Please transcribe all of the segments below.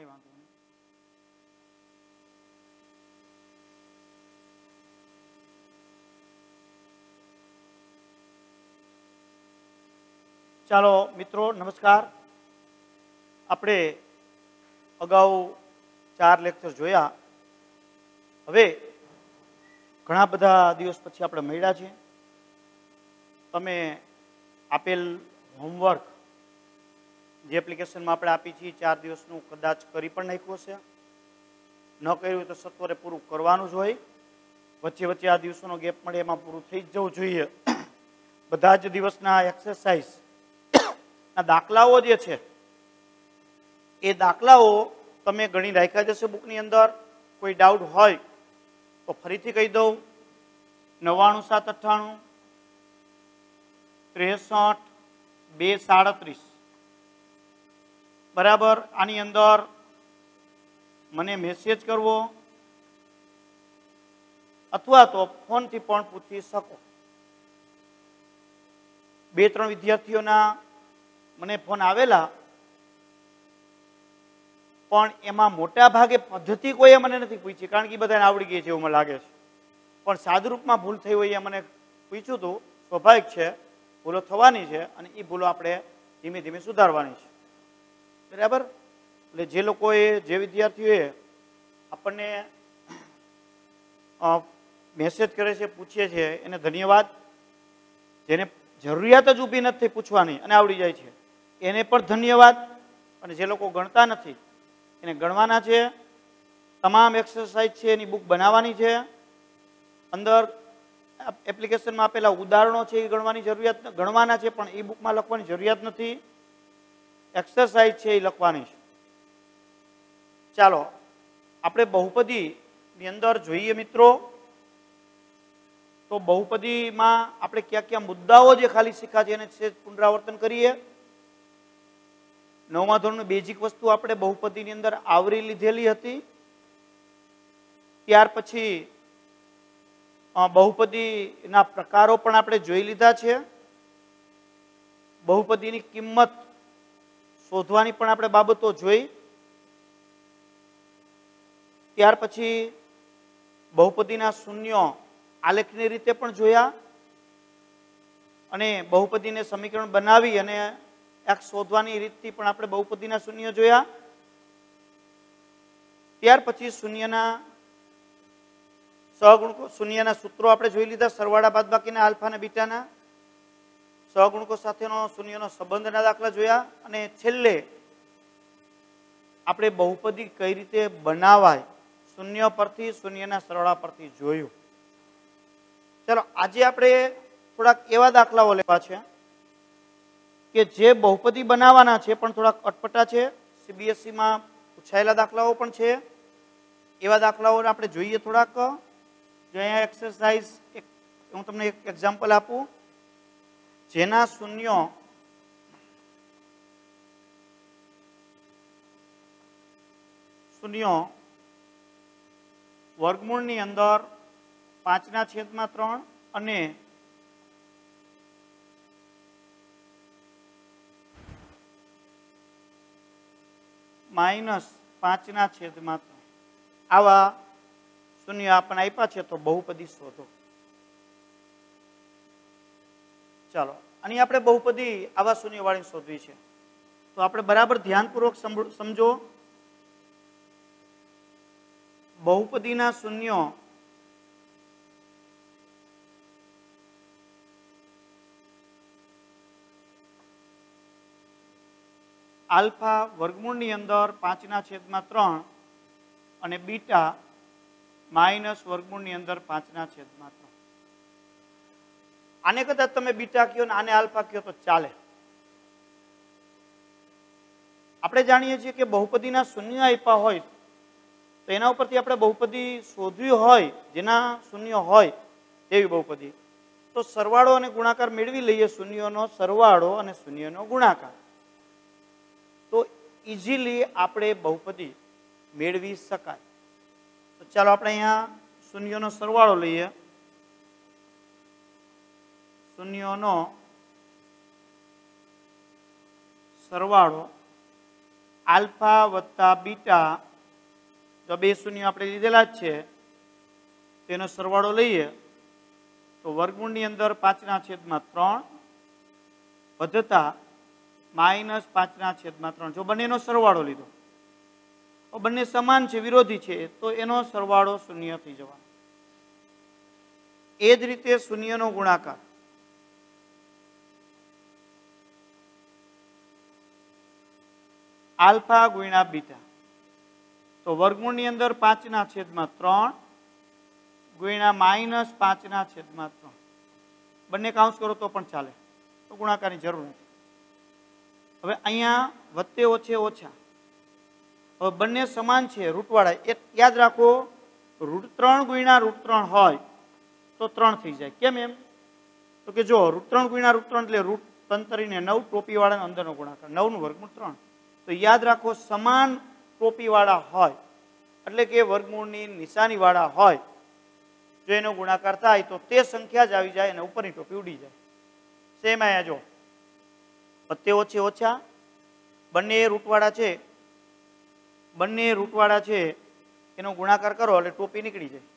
કઈ વાંધો નહીં. ચાલો મિત્રો નમસ્કાર. આપણે અગાઉ 4 લેક્ચર જોયા. હવે ઘણા બધા દિવસ પછી આપણે મળ્યા છીએ. તમે આપેલ હોમવર્ક જે એપ્લિકેશનમાં આપણે આપી છીએ 4 દિવસનું કદાચ કરી પણ નાખ્યું હશે. ન કર્યું તો સત્વરે પૂરું કરવાનું જ હોય. વચ્ચે વચ્ચે આ દિવસોનો ગેપ મળે એમાં પૂરું થઈ જ જવું જોઈએ. બધા જ દિવસના એક્સરસાઇઝ ના દાખલાઓ જે છે એ દાખલાઓ તમે ગણી રાખ્યા જશે બુકની અંદર. કોઈ ડાઉટ હોય તો ફરીથી કહી દઉં. 99 7 98 63 2 37 બરાબર. આની અંદર મને મેસેજ કરવો અથવા તો ફોનથી પણ પૂછી શકો. 2-3 વિદ્યાર્થીઓના મને ફોન આવેલા, પણ એમાં મોટા ભાગે પદ્ધતિ કોઈએ મને નથી પૂછી, કારણ કે બધાને આવડી ગઈ છે એવું મને લાગે છે. પણ સાદુરૂપમાં ભૂલ થઈ હોય એ મને પૂછ્યું હતું. સ્વાભાવિક છે, ભૂલો થવાની છે અને એ ભૂલો આપણે ધીમે ધીમે સુધારવાની છે. બરાબર. એટલે જે લોકોએ, જે વિદ્યાર્થીઓએ આપણને મેસેજ કરે છે, પૂછીએ છે, એને ધન્યવાદ. જેને જરૂરિયાત જ ઊભી નથી પૂછવાની અને આવડી જાય છે એને પણ ધન્યવાદ. અને જે લોકો ગણતા નથી એને ગણવાના છે. તમામ એક્સરસાઇઝ છે એની બુક બનાવવાની છે. અંદર એપ્લિકેશનમાં આપેલા ઉદાહરણો છે એ ગણવાના છે, પણ એ બુકમાં લખવાની જરૂરિયાત નથી. એક્સરસાઇઝ છે એ લખવાની છે. ચાલો આપણે બહુપદીની અંદર જોઈએ મિત્રો. તો બહુપદીમાં આપણે કયા કયા મુદ્દાઓ જે ખાલી શીખ્યા છે એને પુનરાવર્તન કરીએ. 9મા ધોરણની બેઝિક વસ્તુ આપણે બહુપદીની અંદર આવરી લીધેલી હતી. ત્યાર પછી બહુપદીના પ્રકારો પણ આપણે જોઈ લીધા છે. બહુપદીની કિંમત શોધવાની પણ આપણે બાબતો જોઈ. ત્યાર પછી બહુપદીના શૂન્યો આલેખની રીતે પણ જોયા અને બહુપદીને સમીકરણ બનાવી અને x શોધવાની રીતથી પણ આપણે બહુપદીના શૂન્ય જોયા. ત્યાર પછી શૂન્યના સૂત્રો આપણે જોઈ લીધા. સરવાળા બાદબાકીના, આલ્ફા અને બીટાના. સહગુણકો સાથેનો શૂન્યનો સંબંધના દાખલા જોયા. અને છેલ્લે આપણે બહુપદી કઈ રીતે બનાવાય શૂન્ય પરથી, શૂન્યના સરવાળા પરથી જોયું. ચાલો આજે આપણે થોડાક એવા દાખલાઓ લેવા છે કે જે બહુપદી બનાવવાના છે પણ થોડાક અટપટા છે. CBSEમાં પૂછાયેલા દાખલાઓ પણ છે. એવા દાખલાઓ આપણે જોઈએ થોડાક. જો અહીંયા એક્સરસાઇઝ હું તમને એક એક્ઝામ્પલ આપું. જેના શૂન્યો વર્ગમૂળની અંદર 5/3 અને -5/3 આવા શૂન્ય આપણને આપ્યા છે. તો બહુપદી શોધો. ચાલો આની આપણે બહુપદી આવા શૂન્યવાળી શોધવી છે. તો આપણે બરાબર ધ્યાનપૂર્વક સમજો. બહુપદીના શૂન્યો આલ્ફા વર્ગમૂળની અંદર 5/3 અને બીટા માઇનસ વર્ગમૂળની અંદર 5/3. આને કદાચ તમે બીટા કહો ને આને આલ્ફા કહો તો ચાલે. આપણે જાણીએ છીએ કે બહુપદીના શૂન્ય આપ્યા હોય તો એના ઉપરથી આપણે બહુપદી શોધવી હોય, જેના શૂન્ય હોય એવી બહુપદી, તો સરવાળો અને ગુણાકાર મેળવી લઈએ. શૂન્યનો સરવાળો અને શૂન્યનો ગુણાકાર. તો ઇઝીલી આપણે બહુપદી મેળવી શકાય. તો ચાલો આપણે અહીંયા શૂન્યનો સરવાળો લઈએ. શૂન્યનો સરવાળો આલ્ફા વત્તા બીટા, જો બે શૂન્ય આપણે લીધેલા જ છે તેનો સરવાળો લઈએ તો વર્ગમૂળની અંદર 5/3 વધતા -5/3. જો બંનેનો સરવાળો લીધો તો બંને સમાન છે, વિરોધી છે, તો એનો સરવાળો શૂન્ય થઈ જવાનો. એ જ રીતે શૂન્યનો ગુણાકાર આલ્ફા ગુણ્યા બીટા, તો વર્ગમૂળની અંદર 5/3 ગુણ્યા -5/3. બંને કાઉન્સ કરો તો પણ ચાલે, તો ગુણાકારની જરૂર નથી. હવે અહીંયા વત્તે ઓછે ઓછા, હવે બંને સમાન છે રૂટવાળા. એ યાદ રાખો, √3 ગુણ્યા √3 હોય તો 3 થઈ જાય. કેમ એમ? તો કે જો √3 ગુણ્યા √3 એટલે રૂટ તંતરીને 9, ટોપીવાળાનો અંદરનો ગુણાકાર 9 નું વર્ગમૂળ 3. તો યાદ રાખો, સમાન ટોપીવાળા હોય એટલે કે વર્ગમૂળની નિશાનીવાળા હોય, જો એનો ગુણાકાર થાય તો તે સંખ્યા જ આવી જાય અને ઉપરની ટોપી ઉડી જાય. સેમ અહીંયા જો વત્તે ઓછે ઓછા, બંને રૂટવાળા છે, એનો ગુણાકાર કરો એટલે ટોપી નીકળી જાય.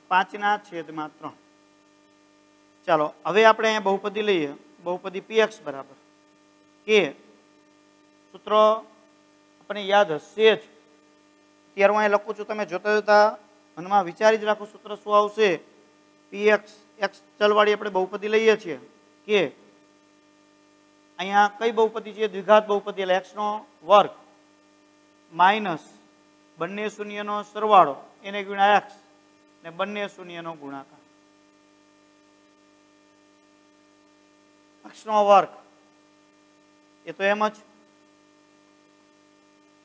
5/3. ચાલો હવે આપણે અહીંયા બહુપદી લઈએ. બહુપદી px બરાબર કે સૂત્ર આપણને યાદ હશે જ. અત્યારે હું અહીંયા લખું છું, તમે જોતા જોતા મનમાં વિચારી જ રાખો સૂત્ર શું આવશે. px x ચલવાળી આપણે બહુપદી લઈએ છીએ કે અહીંયા કઈ બહુપદી છે? દ્વિઘાત બહુપદી, એટલે x નો વર્ગ માઇનસ બંને શૂન્યનો સરવાળો એને ગુણ્યા x ને બંને શૂન્યનો ગુણાકાર. x નો વર્ગ એ તો એમ જ,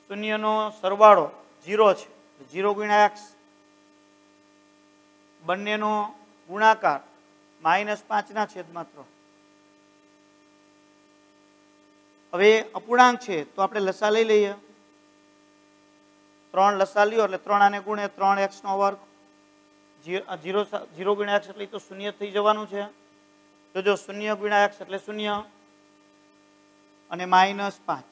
શૂન્યનો સરવાળો 0 છે, 0 ગુણ્યા x, બંનેનો ગુણાકાર -5/3. હવે અપૂર્ણાંક છે તો આપણે લસા લઈ લઈએ. 3 લસા લ્યો એટલે 3 આને ગુણે 3x નો વર્ગ. 0 ગુણ્યા x એટલે તો શૂન્ય થઈ જવાનું છે. તો જો 0 ગુણ્યા x એટલે 0 અને -5/3.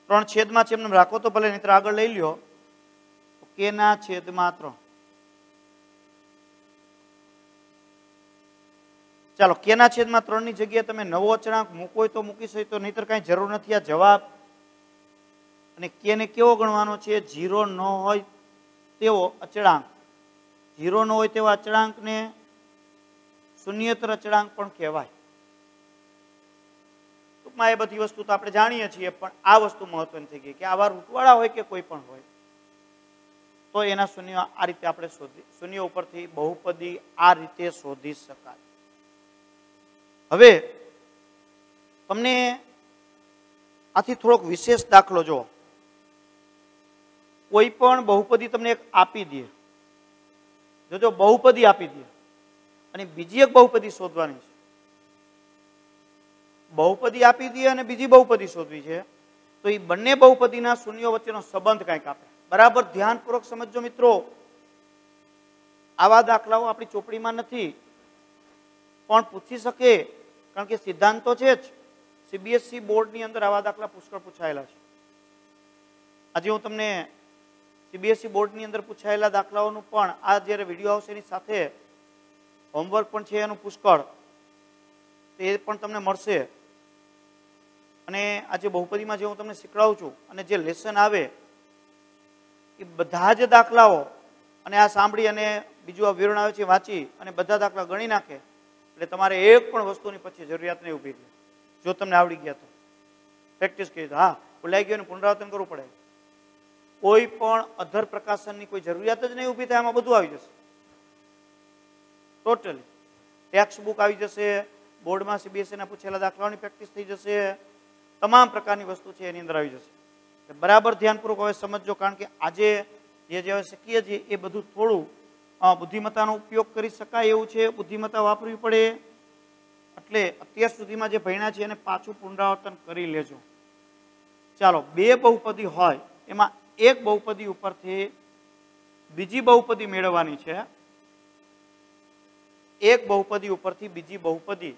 3 છેદમાં છે એમને રાખો તો ભલે, નહીતર આગળ લઈ લ્યો k/3. ચાલો k/3 ની જગ્યાએ તમે નવો અચળાંક મૂકો હોય તો મૂકી શકો, નહીતર કાંઈ જરૂર નથી. આ જવાબ અને k ને કેવો ગણવાનો છે? 0 ન હોય તેવો અચળાંક. 0 ન હોય તેવા અચળાંકને શૂન્યેતર અચળાંક પણ કહેવાય. ટૂંકમાં એ બધી વસ્તુ તો આપણે જાણીએ છીએ, પણ આ વસ્તુ મહત્વની થઈ ગઈ કે આવા રૂટવાળા હોય કે કોઈ પણ હોય તો એના શૂન્ય આ રીતે આપણે શૂન્ય ઉપરથી બહુપદી આ રીતે શોધી શકાય. હવે તમને આથી થોડોક વિશેષ દાખલો જો, કોઈ પણ બહુપદી તમને એક આપી દે, જો બહુપદી આપી દે અને બીજી એક બહુપદી શોધવાની છે. બહુપદી આપી દે અને બીજી બહુપદી શોધવી છે, તો એ બંને બહુપદીના શૂન્યો વચ્ચેનો સંબંધ કંઈક આપે. બરાબર ધ્યાનપૂર્વક સમજજો મિત્રો. આવા દાખલાઓ આપણી ચોપડીમાં નથી પણ પૂછી શકે, કારણ કે સિદ્ધાંત તો છે જ. સીબીએસઈ બોર્ડની અંદર આવા દાખલા પુષ્કળ પૂછાયેલા છે. આજે હું તમને સીબીએસઈ બોર્ડની અંદર પૂછાયેલા દાખલાઓનું પણ આ જ્યારે વિડીયો આવશે એની સાથે હોમવર્ક પણ છે એનું પુષ્કળ, તે પણ તમને મળશે. અને આજે બહુપદીમાં જે હું તમને શીખવાડું છું અને જે લેસન આવે એ બધા જ દાખલાઓ અને આ સાંભળી અને બીજું આ વિવરણ આવે છે વાંચી અને બધા દાખલા ગણી નાખે એટલે તમારે એક પણ વસ્તુની પછી જરૂરિયાત નહીં ઊભી રહે. જો તમને આવડી ગયા તો પ્રેક્ટિસ કરી, હા ભૂલાઈ ગયો ને પુનરાવર્તન કરવું પડે. કોઈ પણ અધર પ્રકાશનની કોઈ જરૂરિયાત જ નહીં ઊભી થાય. આમાં બધું આવી જશે ટોટલી. ટેક્સ્ટ બુક આવી જશે, બોર્ડમાં સીબીએસઈના પૂછેલા દાખલાઓની પ્રેક્ટિસ થઈ જશે, તમામ પ્રકારની વસ્તુ છે એની અંદર આવી જશે. બરાબર ધ્યાનપૂર્વક હવે સમજજો, કારણ કે આજે જે શીખીએ છીએ એ બધું થોડું બુદ્ધિમત્તાનો ઉપયોગ કરી શકાય એવું છે. બુદ્ધિમત્તા વાપરવી પડે એટલે અત્યાર સુધીમાં જે ભણ્યા છે એને પાછું પુનરાવર્તન કરી લેજો. ચાલો, બે બહુપદી હોય એમાં એક બહુપદી ઉપરથી બીજી બહુપદી મેળવવાની છે. એક બહુપદી ઉપરથી બીજી બહુપદી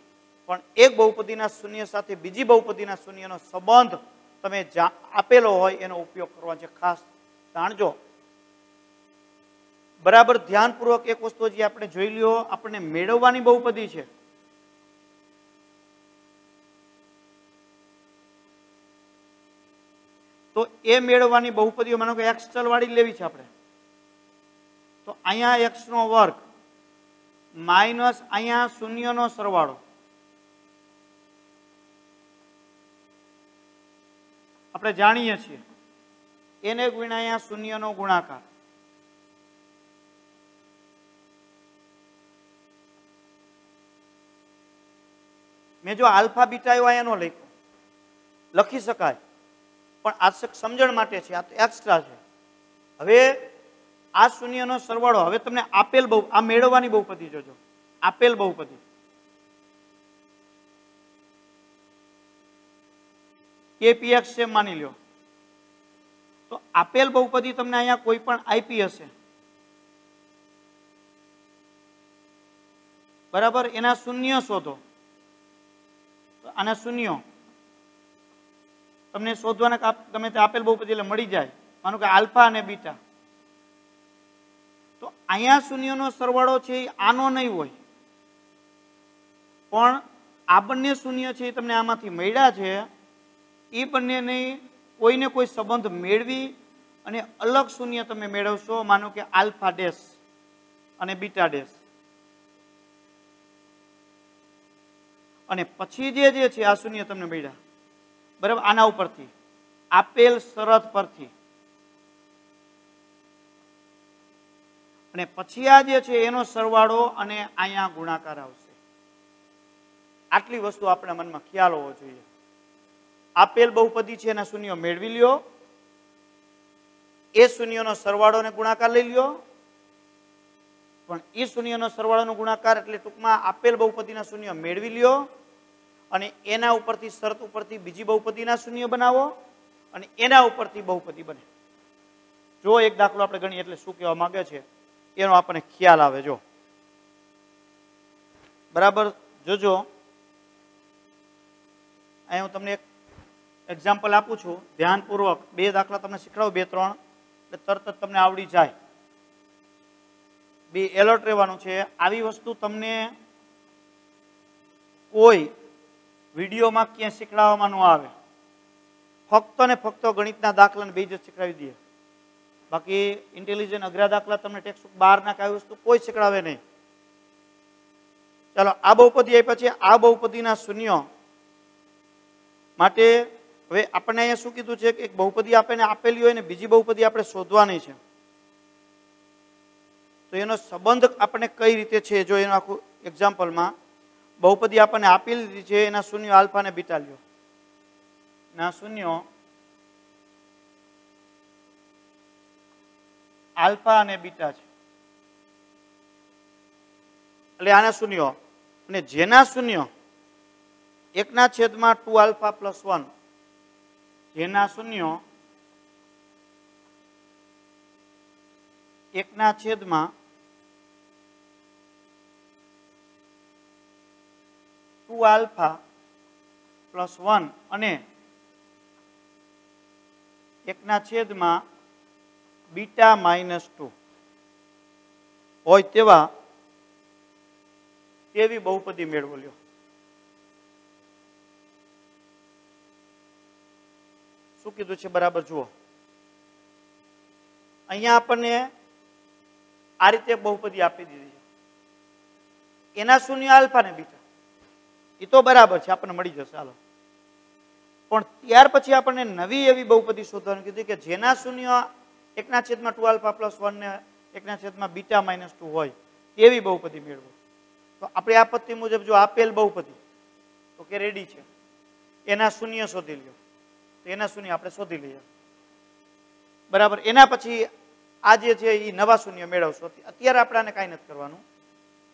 પણ એક બહુપદીના શૂન્ય સાથે બીજી બહુપદીના શૂન્યનો સંબંધ તમે આપેલો હોય એનો ઉપયોગ કરવાનો છે. ખાસ જાણજો. બરાબર ધ્યાનપૂર્વક એક વસ્તુ જે આપણે જોઈ લ્યો, આપણે મેળવવાની બહુપદી છે. તો એ મેળવવાની બહુપદીઓ માનો કે એક્સ ચલવાળી લેવી છે આપણે. તો અહીંયા એક્સ નો વર્ગ માઇનસ અહીંયા શૂન્યનો સરવાળો, આપણે જાણીએ છીએ એને ગુણ્યા અહીંયા શૂન્યનો ગુણાકાર. મેં જો આલ્ફા બીટા આવ્યો અહીંયા નો લખ્યો, લખી શકાય પણ આ સમજણ માટે છે, આ તો એક્સ્ટ્રા છે. હવે આ શૂન્યનો સરવાળો, હવે તમને આપેલ આ મેળવવાની બહુપદી જોજો, આપેલ બહુપદી KPX છે માની લ્યો. તો આપેલ બહુપદી તમને અહીંયા કોઈ પણ આપી હશે, બરાબર, એના શૂન્ય શોધો. આના શૂન્ય તમને શોધવાના ગમે તે આપેલ બહુપદી એટલે મળી જાય. માનો કે આલ્ફા અને બીટા. તો અહીંયા શૂન્યનો સરવાળો છે એ આનો નહીં હોય, પણ આ બંને શૂન્ય છે એ તમને આમાંથી મળ્યા છે. એ બંનેને કોઈને કોઈ સંબંધ મેળવી અને અલગ શૂન્ય તમે મેળવશો. માનો કે આલ્ફા ડેશ અને બીટા ડેશ, અને પછી જે છે આ શૂન્ય તમને મળ્યા, બરાબર, આના ઉપરથી આપેલ શરત પરથી, અને પછી આ જે છે એનો સરવાળો અને અહીંયા ગુણાકાર આવશે. આટલી વસ્તુ આપણા મનમાં ખ્યાલ હોવો જોઈએ. આપેલ બહુપદી છે એના શૂન્ય મેળવી લ્યો, એ શૂન્યનો સરવાળો અને ગુણાકાર લઈ લ્યો. પણ એ શૂન્યનો સરવાળોનો ગુણાકાર એટલે ટૂંકમાં આપેલ બહુપદીના શૂન્ય મેળવી લ્યો અને એના ઉપરથી શરત ઉપરથી બીજી બહુપદીના શૂન્ય બનાવો અને એના ઉપરથી બહુપદી બને. જો એક દાખલો આપણે ગણીએ એટલે શું કહેવા માંગે છે એનો આપણને ખ્યાલ આવે. જો બરાબર જોજો, અહીં હું તમને એક એક્ઝામ્પલ આપું છું, ધ્યાનપૂર્વક. બે દાખલા તમને શીખવાડું, 2-3, એટલે તરત જ તમને આવડી જાય. બે એલર્ટ રહેવાનું છે. આવી વસ્તુ તમને કોઈ વિડીયોમાં ક્યાંય શીખવાડવામાં ન આવે. ફક્ત ને ફક્ત ગણિતના દાખલાને બે જ શીખવાડી દે. બાકી ઇન્ટેલિજન્ટ અઘરા દાખલા તમને ટેક્સ્ટબુક બહારના કઈ વસ્તુ કોઈ શીખવાડે નહીં. ચાલો, આ બહુપદી આપ્યા છે. આ બહુપદીના શૂન્ય માટે હવે આપણને અહીંયા શું કીધું છે કે એક બહુપદી આપણને આપેલી હોય ને બીજી બહુપદી આપણે શોધવાની છે. તો એનો સંબંધ આપણને કઈ રીતે છે, જો એનું આખું એક્ઝામ્પલમાં બહુપદી આપણને આપેલી છે, એના શૂન્ય આલ્ફા અને બીટા લ્યો. ના શૂન્ય આલ્ફા અને બીટા છે, એટલે આના શૂન્ય, અને જેના શૂન્ય 1/2 આલ્ફા પ્લસ 1, જેના શૂન્ય 1/2 આલ્ફા પ્લસ 1 અને 1/2 બીટા -2 હોય તેવી બહુપદી મેળવો લ્યો. શું કીધું છે બરાબર જુઓ. અહીંયા આપણને આ રીતે બહુપદી આપી દીધી છે. એના શૂન્ય આલ્ફા ને બીટા, એ તો બરાબર છે, આપણને મળી જશે. હાલો, પણ ત્યાર પછી આપણને નવી એવી બહુપદી શોધવાનું કીધું કે જેના શૂન્ય 1/2 આલ્ફા પ્લસ 1 ને 1/2 બીટા -2 હોય તેવી બહુપદી મેળવો. તો આપણે આ પદ્ધતિ મુજબ જો આપેલ બહુપદી તો કે રેડી છે, એના શૂન્ય શોધી લ્યો. તો એના શૂન્ય આપણે શોધી લઈએ, બરાબર. એના પછી આ જે છે એ નવા શૂન્ય મેળવશો. અત્યારે આપણે આને કાંઈ નથી કરવાનું.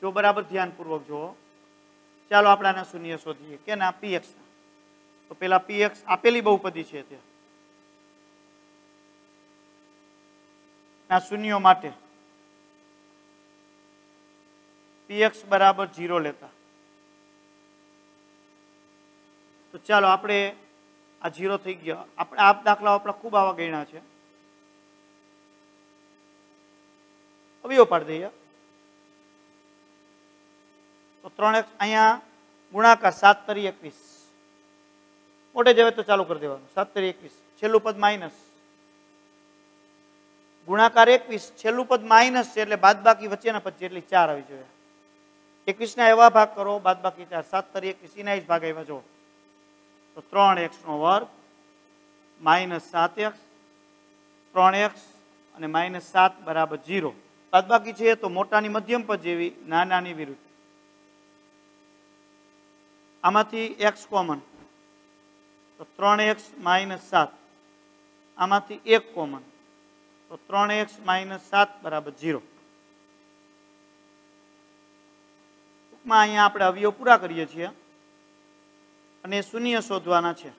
જો બરાબર ધ્યાનપૂર્વક જુઓ. ચાલો આપણે આના શૂન્ય શોધીએ. કેના? PX ના. તો પેલા PX આપેલી બહુપદી છે તે ના શૂન્યો માટે PX બરાબર 0 લેતા તો ચાલો આપણે આ 0 થઈ ગયો. આપણે આ દાખલાઓ આપણે ખૂબ આવા ગણ્યા છે. અવયવ પાડી દઈએ. તો 3x અહીંયા ગુણાકાર 7 તરી 21. મોટે જવે તો ચાલુ કરી દેવાનું. 7 તરી 21. છેલ્લું પદ માઇનસ. ગુણાકાર 21. છેલ્લું પદ માઇનસ છે એટલે બાદબાકી વચ્ચેના પદ છે એટલે 4 આવી જોઈએ. 21 ના એવા ભાગ કરો, બાદબાકી 4. 7 તરી 21 એના જ ભાગ આવ્યા જો. તો 3x નો વર્ગ માઇનસ 7x, 3x અને માઇનસ 7 બરાબર 0. બાદબાકી છે તો મોટાની મધ્યમ પદ જેવી, નાનાની વિરુદ્ધ. આમાંથી x કોમન તો 3x માઇનસ 7. આમાંથી 1 કોમન તો 3x માઇનસ 7 બરાબર 0. ટૂંકમાં અહીંયા આપણે અવયવ પૂરા કરીએ છીએ અને શૂન્ય શોધવાના છે.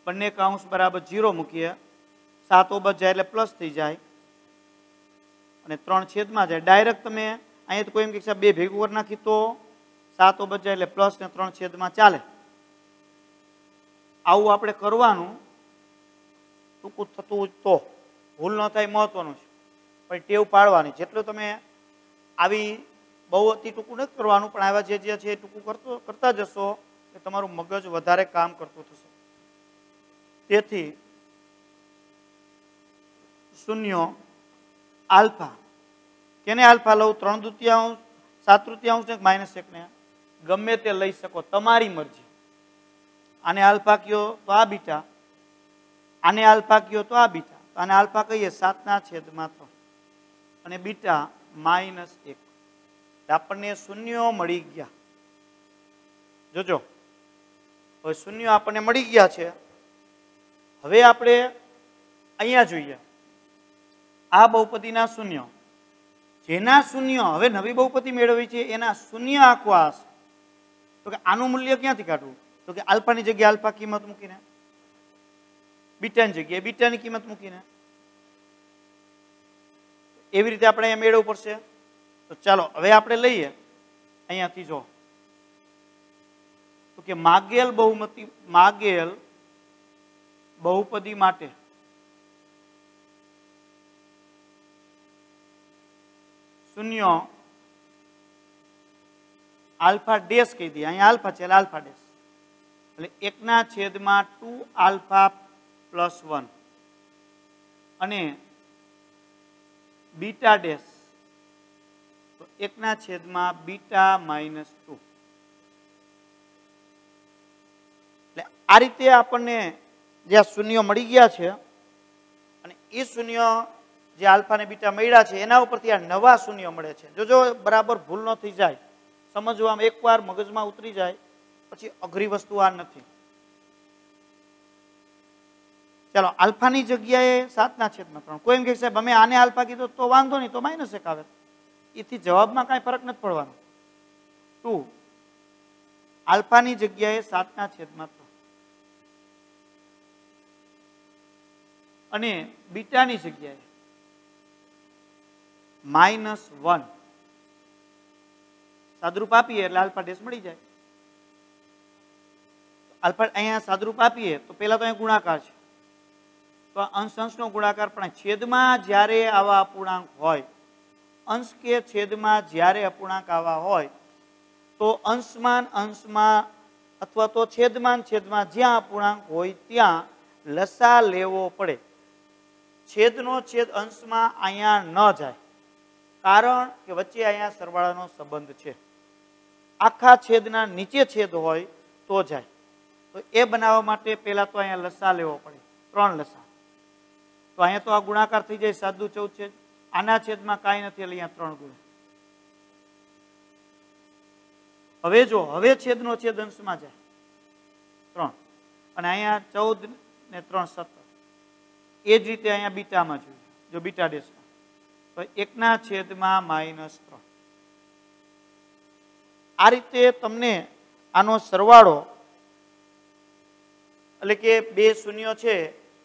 બંને કાઉન્સ બરાબર 0 મૂકીએ. 7 ઓબજ જાય એટલે પ્લસ થઈ જાય અને 3 છેદમાં જાય. ડાયરેક્ટ તમે અહીંયા તો કોઈ એમ કે 2 ભેગું કરી નાખી તો 7 ઓબજ જાય એટલે પ્લસ ને 3 છેદમાં ચાલે. આવું આપણે કરવાનું. ટૂંકું થતું તો ભૂલ ન થાય મહત્વનું છે, પણ ટેવ પાડવાની. જેટલું તમે આવી બહુ અતિ ટૂંકું નથી કરવાનું, પણ આવા જે છે એ ટૂંકું કરતા જશો કે તમારું મગજ વધારે કામ કરતું થશે. તેથી શૂન્ય આલ્ફા, કેને આલ્ફા લઉં? 3/2, 7/3 ને -1 ને ગમે તે લઈ શકો, તમારી મરજી. આને આલ્ફા કયો તો આ બીટા, આને આલ્ફા કયો તો આ બીટા. આને આલ્ફા કહીએ 7/3 અને બીટા -1. આપણને શૂન્યો મળી ગયા. જોજો, હવે શૂન્યો આપણને મળી ગયા છે. હવે આપણે અહીંયા જોઈએ આ બહુપદીના શૂન્ય. જેના શૂન્ય હવે નવી બહુપદી મેળવી છે એના શૂન્ય આખવા હશે. તો કે આનું મૂલ્ય ક્યાંથી કાઢવું? તો કે આલ્ફાની જગ્યાએ આલ્ફા કિંમત મૂકીને, બીટાની જગ્યાએ બીટાની કિંમત મૂકીને, એવી રીતે આપણે અહીંયા મેળવવું પડશે. તો ચાલો હવે આપણે લઈએ અહીંયાથી. જો તો કે માગેલ બહુપદી માટે શૂન્ય આલ્ફા ડેશ કહી દઈએ. અહીંયા આલ્ફા છે એટલે આલ્ફા ડેશ એટલે 1/2 આલ્ફા પ્લસ 1 અને બીટા ડેશ તો 1/બીટા -2. એટલે આ રીતે આપણને જે આ શૂન્ય મળી ગયા છે અને એ શૂન્ય જે આલ્ફા ને બીટા મળ્યા છે એના ઉપરથી આ નવા શૂન્ય મળે છે. જો બરાબર ભૂલ ન થઈ જાય, સમજવામાં એકવાર મગજમાં ઉતરી જાય પછી અઘરી વસ્તુ આ નથી. ચાલો આલ્ફાની જગ્યાએ 7/3. કોઈ એમ કહે સાહેબ અમે આને આલ્ફા કીધું તો વાંધો નહીં, તો -1 આવે. એથી જવાબમાં કાંઈ ફરક નથી પડવાનો. 2 આલ્ફાની જગ્યાએ 7/3 અને બીટાની જગ્યાએ -1. સાદરૂપ આપીએ એટલે આલ્ફા ડેશ મળી જાય. આલ્ફા અહીંયા સાદરૂપ આપીએ તો પહેલા તો અહીંયા ગુણાકાર છે, તો અંશ અંશનો ગુણાકાર. પણ છેદમાં જ્યારે આવા અપૂર્ણાંક હોય, અંશ કે છેદમાં જ્યારે અપૂર્ણાંક આવા હોય તો અંશમાં અથવા તો છેદમાં જ્યાં અપૂર્ણાંક હોય ત્યાં લસા લેવો પડે. છેદનો છેદ અંશમાં અહીંયા ન જાય, કારણ કે વચ્ચે અહીંયા સરવાળાનો સંબંધ છે. આખા છેદના નીચે છેદ હોય તો જાય. તો એ બનાવવા માટે પહેલા તો અહીંયા લસા લેવો પડે, 3 લસા. તો અહીંયા તો આ ગુણાકાર થઈ જાય, 7 દુ 14 છે. આના છેદમાં કાંઈ નથી એટલે અહીંયા 3 ગુણ. હવે છેદનો છેદ અંશમાં જાય 3 અને અહીંયા 14 ને 3 17. એ જ રીતે અહીંયા બીટામાં જોઈએ. જો બીટા ડેશમાં તો 1/-3. આ રીતે તમને આનો સરવાળો એટલે કે 2 શૂન્યો છે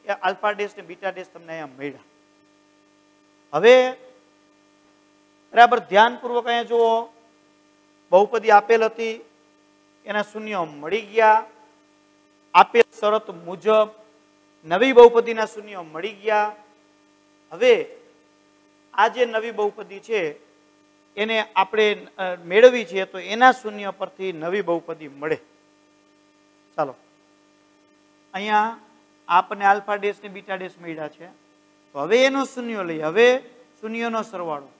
એ આલ્ફા ડેશ ને બીટા ડેશ તમને અહીંયા મળ્યા. હવે બરાબર ધ્યાનપૂર્વક અહીંયા જુઓ, બહુપદી આપેલ હતી એના શૂન્યો મળી ગયા. આપેલ શરત મુજબ નવી બહુપદીના શૂન્યો મળી ગયા. હવે આ જે નવી બહુપદી છે એને આપણે મેળવી છે તો એના શૂન્ય પરથી નવી બહુપદી મળે. ચાલો અહીંયા આપણને આલ્ફા ડેશ ને બીટા ડેશ મળ્યા છે. તો હવે એનો શૂન્ય લઈએ. હવે શૂન્યનો સરવાળો.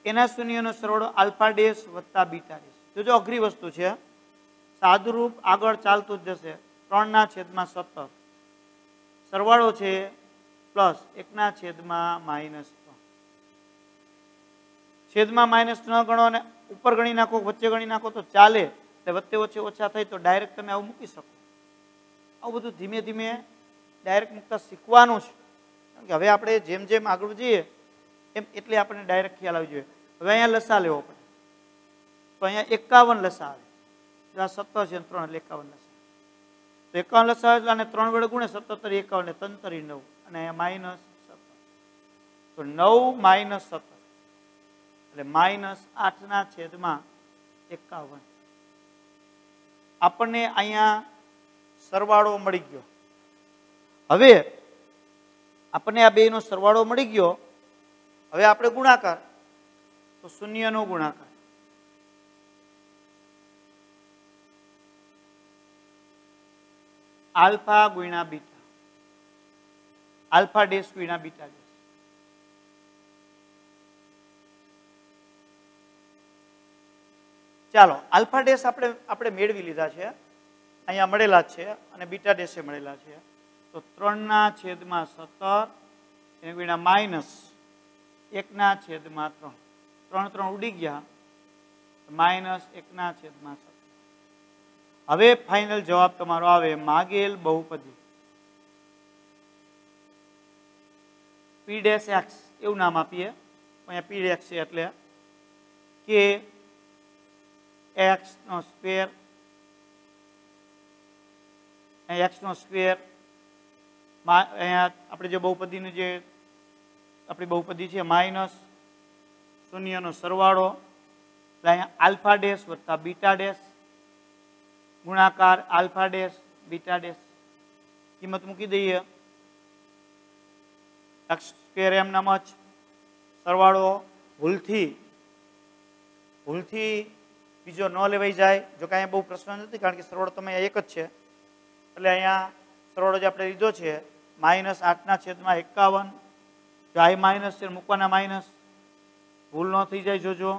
એના શૂન્યનો સરવાળો આલ્ફા ડેશ વત્તા બીટા ડેશ. જો અઘરી વસ્તુ છે, સાદુરૂપ આગળ ચાલતું જ જશે. 3/17 સરવાળો છે પ્લસ 1/-3 છેદમાં -3 ગણો અને ઉપર ગણી નાખો વચ્ચે ગણી નાખો તો ચાલે. એટલે વચ્ચે વચ્ચે ઓછા થાય તો ડાયરેક્ટ તમે આવું મૂકી શકો. આવું બધું ધીમે ધીમે ડાયરેક્ટ મૂકતા શીખવાનું છે. કારણ કે હવે આપણે જેમ જેમ આગળ જઈએ એમ એટલે આપણને ડાયરેક્ટ ખ્યાલ આવી જોઈએ. હવે અહીંયા લસા લેવો પડે તો અહીંયા 51 લસા આવે. આ 17 છે 3 એટલે 51 લસા. તો 51 લસા એટલે આને 3 વડે ગુણે 17 51 ને 3 9 અને અહીંયા -17. તો 9 - 17 એટલે -8/51. આપણને અહીંયા સરવાળો મળી ગયો. હવે આપણને આ બેનો સરવાળો મળી ગયો. હવે આપણે ગુણાકાર તો શૂન્યનો ગુણાકાર. આલ્ફા ગુણ્યા બીટા, આલ્ફા ડેશ ગુણ્યા બીટા ડેશ. ચાલો આલ્ફા ડેશ આપણે મેળવી લીધા છે, અહીંયા મળેલા છે અને બીટા ડેશે મળેલા છે. તો 3/17 એને ગુણ્યા -1/3. 3 ઉડી ગયા -1/17. હવે ફાઇનલ જવાબ તમારો આવે માગેલ બહુપદી P' x એવું નામ આપીએ. અહીંયા P' છે એટલે કે x² x² અહીંયા આપણે જે બહુપદીનું જે આપણી બહુપદી છે માઇનસ શૂન્યનો સરવાળો એટલે અહીંયા આલ્ફા ડેશ વત્તા બીટા ડેશ ગુણાકાર આલ્ફા ડેશ બીટા ડેશ. કિંમત મૂકી દઈએ. x² એમ નામ જ સરવાળો ભૂલથી બીજો ન લેવાઈ જાય. જો કે અહીંયા બહુ પ્રશ્ન નથી કારણ કે સરવાળો તમે એક જ છે એટલે અહીંયા સરવાળો જે આપણે લીધો છે -8/51. જો આ માઇનસ છે મૂકવાના માઇનસ, ભૂલ ન થઈ જાય જોજો.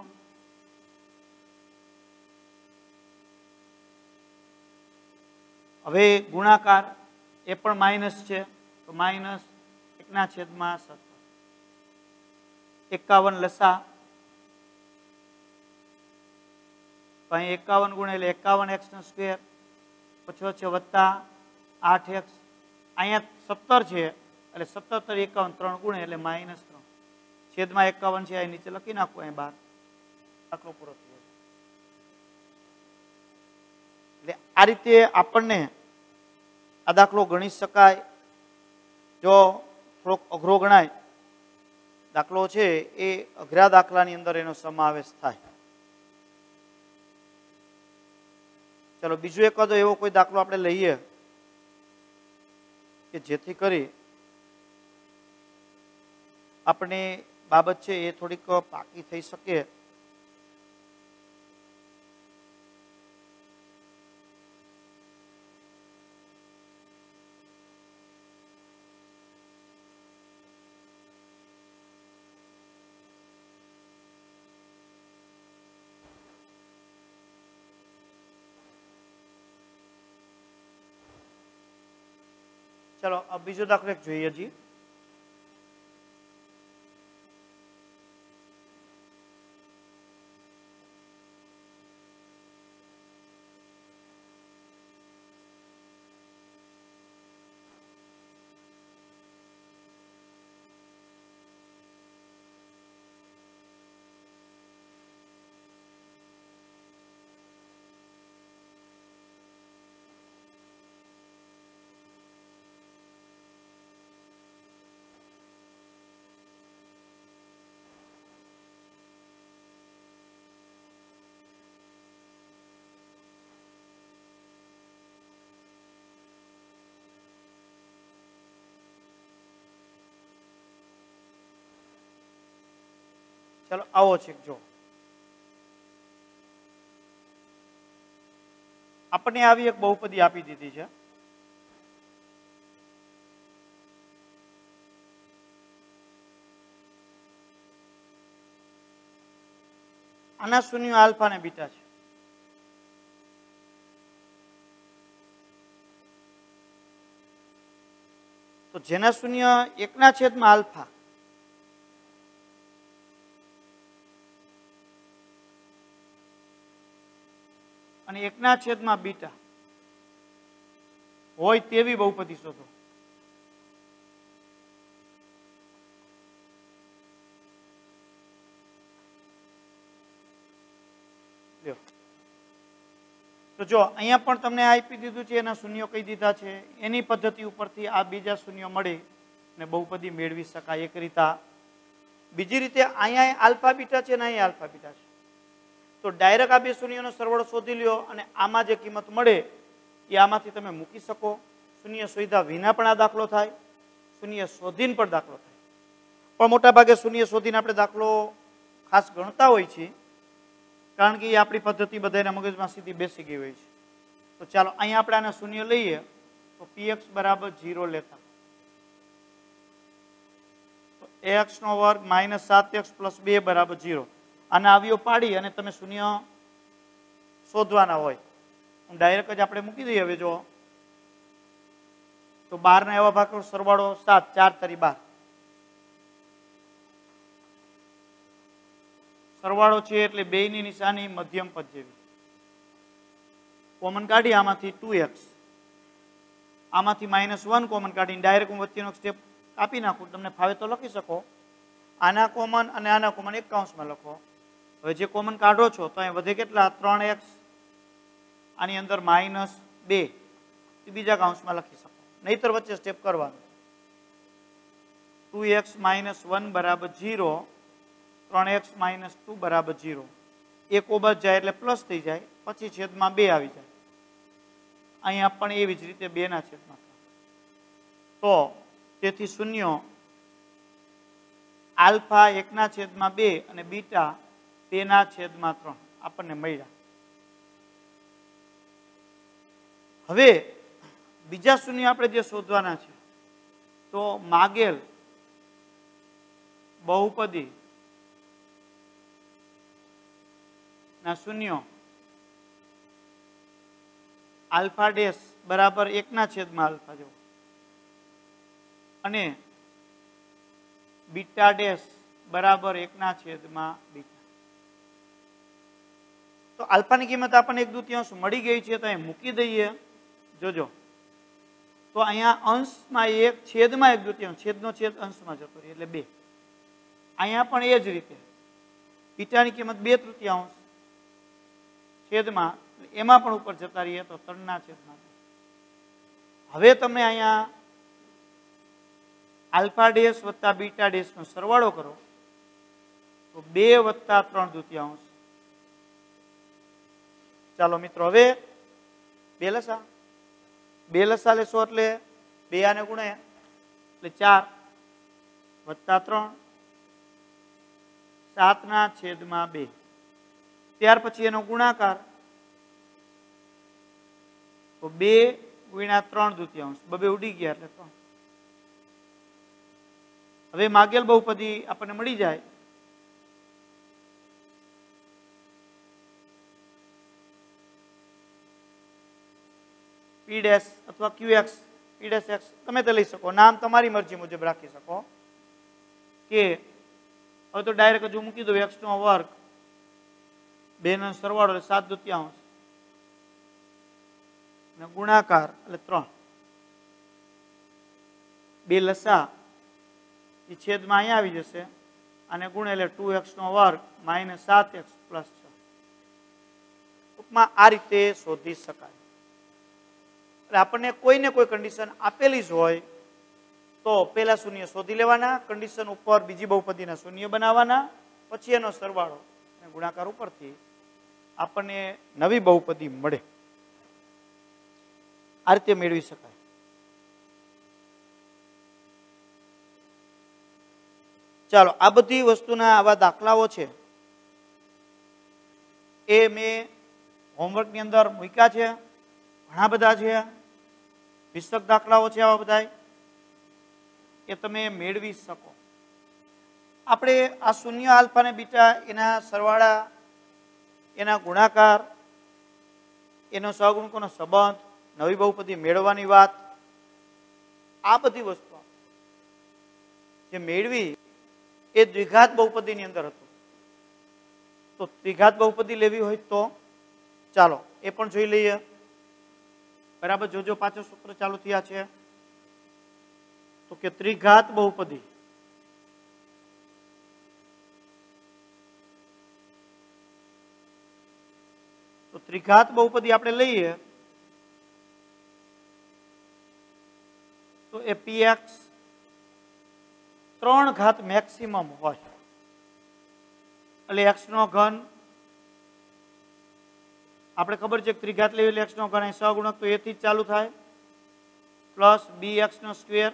હવે ગુણાકાર એ પણ માઇનસ છે તો -1/17. 51 લસા તો અહીં 51 ગુણ્યા એટલે 51x², પછી છે વત્તા 8x. અહીંયા 17 છે એટલે 17 × 51 3 ગુણે એટલે -3 છેદમાં 51 છે. અહીં નીચે લખી નાખો અહીં 12. દાખલો પૂરો થયો. એટલે આ રીતે આપણને આ દાખલો ગણી શકાય. જો થોડોક અઘરો ગણાય દાખલો છે એ અઘરા દાખલાની અંદર એનો સમાવેશ થાય. ચલો બીજો એકાદો એવો કોઈ દાખલો આપણે લઈએ કે જેથી કરી આપણી બાબત છે એ થોડીક પાકી થઈ શકે. ચલો બીજો દાખલો એક જોઈએ જી. ચાલો આવો છે જો આપણને આવી એક બહુપદી આપી દીધી છે. આના શૂન્ય આલ્ફા અને બીટા છે. તો જેના શૂન્ય 1/, આલ્ફા અને 1/, બીટા હોય તેવી બહુપદી શોધો. તો જો અહીંયા પણ તમને આપી દીધું છે, એના શૂન્યો કહી દીધા છે. એની પદ્ધતિ ઉપરથી આ બીજા શૂન્યો મળી અને બહુપદી મેળવી શકાય એક રીતે. બીજી રીતે અહીંયા આલ્ફા બીટા છે ને અહીંયા આલ્ફા બીટા છે. તો ડાયરેક્ટ આ બે શૂન્યનો સરવાળો શોધી લ્યો અને આમાં જે કિંમત મળે એ આમાંથી તમે મૂકી શકો. શૂન્ય શોધ્યા વિના પણ આ દાખલો થાય, શૂન્ય શોધીને પણ દાખલો થાય. પણ મોટા ભાગે શૂન્ય શોધીને આપણે દાખલો ખાસ ગણતા હોય છે, કારણ કે એ આપણી પદ્ધતિ બધાના મગજમાં સીધી બેસી ગઈ હોય છે. તો ચાલો અહીંયા આપણે આના શૂન્ય લઈએ તો px બરાબર 0 લેતા તો x નો વર્ગ -7x + 2 બરાબર 0. આના અવયવ પાડી અને તમે શૂન્ય શોધવાના હોય. ડાયરેક્ટ જ આપણે મૂકી દઈએ. હવે જો તો 12 ના એવા ભાગનો સરવાળો 7, 4 તરી 12. સરવાળો છે એટલે બેયની નિશાની મધ્યમ પદ જેવી. કોમન કાઢી આમાંથી 2x, આમાંથી -1 કોમન કાઢીને ડાયરેક્ટ હું વચ્ચેનો સ્ટેપ કાપી નાખું. તમને ફાવે તો લખી શકો. આના કોમન અને આના કોમન એક કૌંસમાં લખો. હવે જે કોમન કાઢો છો તો અહીં વધે કેટલા? 3x. આની અંદર -2 એ બીજા કૌંસમાં લખી શકો, નહીતર વચ્ચે સ્ટેપ કરવાનું. 2x - 1 બરાબર 0, 3x - 2 બરાબર 0. એક ઓબત જાય એટલે પ્લસ થઈ જાય, પછી છેદમાં 2 આવી જાય. અહીંયા પણ એવી જ રીતે 2/3. તો તેથી શૂન્ય આલ્ફા 1/2 અને બીટા 2/3 આપણને મળ્યા. હવે બીજા શૂન્ય આપણે જે શોધવાના છે તો માગેલ બહુપદી ના શૂન્યો આલ્ફા ડેશ બરાબર 1/α જો અને બીટા ડેશ બરાબર 1/β. તો આલ્ફાની કિંમત આપણને 1/2 મળી ગઈ છે, તો અહીં મૂકી દઈએ. જોજો તો અહીંયા અંશમાં 1, છેદમાં 1/2, છેદનો છેદ અંશમાં જતો રહે એટલે 2. અહીંયા પણ એ જ રીતે બીટાની કિંમત 2/3 છેદમાં, એમાં પણ ઉપર જતા રહીએ તો 3/2. હવે તમે અહીંયા આલ્ફા ડેશ વત્તા બીટા ડેશ નો સરવાળો કરો તો 2 + 3/2. ચાલો મિત્રો, હવે બે લસા લેશો એટલે 2 આને ગુણે એટલે 4 + 3 7/2. ત્યાર પછી એનો ગુણાકાર તો 2 × 3/2. બબે ઉડી ગયા એટલે 3. હવે માગેલ બહુપદી આપણને મળી જાય. p' અથવા qx, p'(x) તમે તે લઈ શકો, નામ તમારી મરજી મુજબ રાખી શકો. કે હવે તો ડાયરેક્ટ જો મૂકી દો x નો વર્ગ 2 નો સરવાળો એટલે 7/2 ને ગુણાકાર એટલે 3. 2 લસા એ છેદમાં અહીંયા આવી જશે અને ગુણે એટલે 2x નો વર્ગ -7x + 6. ટૂંકમાં આ રીતે શોધી શકાય. એટલે આપણને કોઈને કોઈ કન્ડિશન આપેલી જ હોય તો પહેલા શૂન્ય શોધી લેવાના, કન્ડિશન ઉપર બીજી બહુપદીના શૂન્ય બનાવવાના, પછી એનો સરવાળો અને ગુણાકાર ઉપરથી આપણને નવી બહુપદી મળે. આ રીતે મેળવી શકાય. ચાલો આ બધી વસ્તુના આવા દાખલાઓ છે એ મેં હોમવર્કની અંદર મૂક્યા છે, ઘણા બધા છે, 20 દાખલાઓ છે આવા બધા, એ તમે મેળવી શકો. આપણે આ શૂન્ય આલ્ફા ને બીટા એના સરવાળા, એના ગુણાકાર, એનો સહગુણકોનો સંબંધ, નવી બહુપદી મેળવવાની વાત, આ બધી વસ્તુ જે મેળવી એ દ્વિઘાત બહુપદીની અંદર હતું. તો દ્વિઘાત બહુપદી લેવી હોય તો ચાલો એ પણ જોઈ લઈએ. બરાબર, જોજો પાછળ સૂત્ર ચાલુ થયા છે. તો કે ત્રિઘાત બહુપદી, તો ત્રિઘાત બહુપદી આપણે લઈએ તો એ px 3 ઘાત મેક્સિમમ હોય એટલે x નો ઘન, આપણે ખબર છે કે ત્રિઘાત લેવી એટલે x નો ઘન, સહગુણક તો એથી જ ચાલુ થાય, પ્લસ bx નો સ્ક્વેર.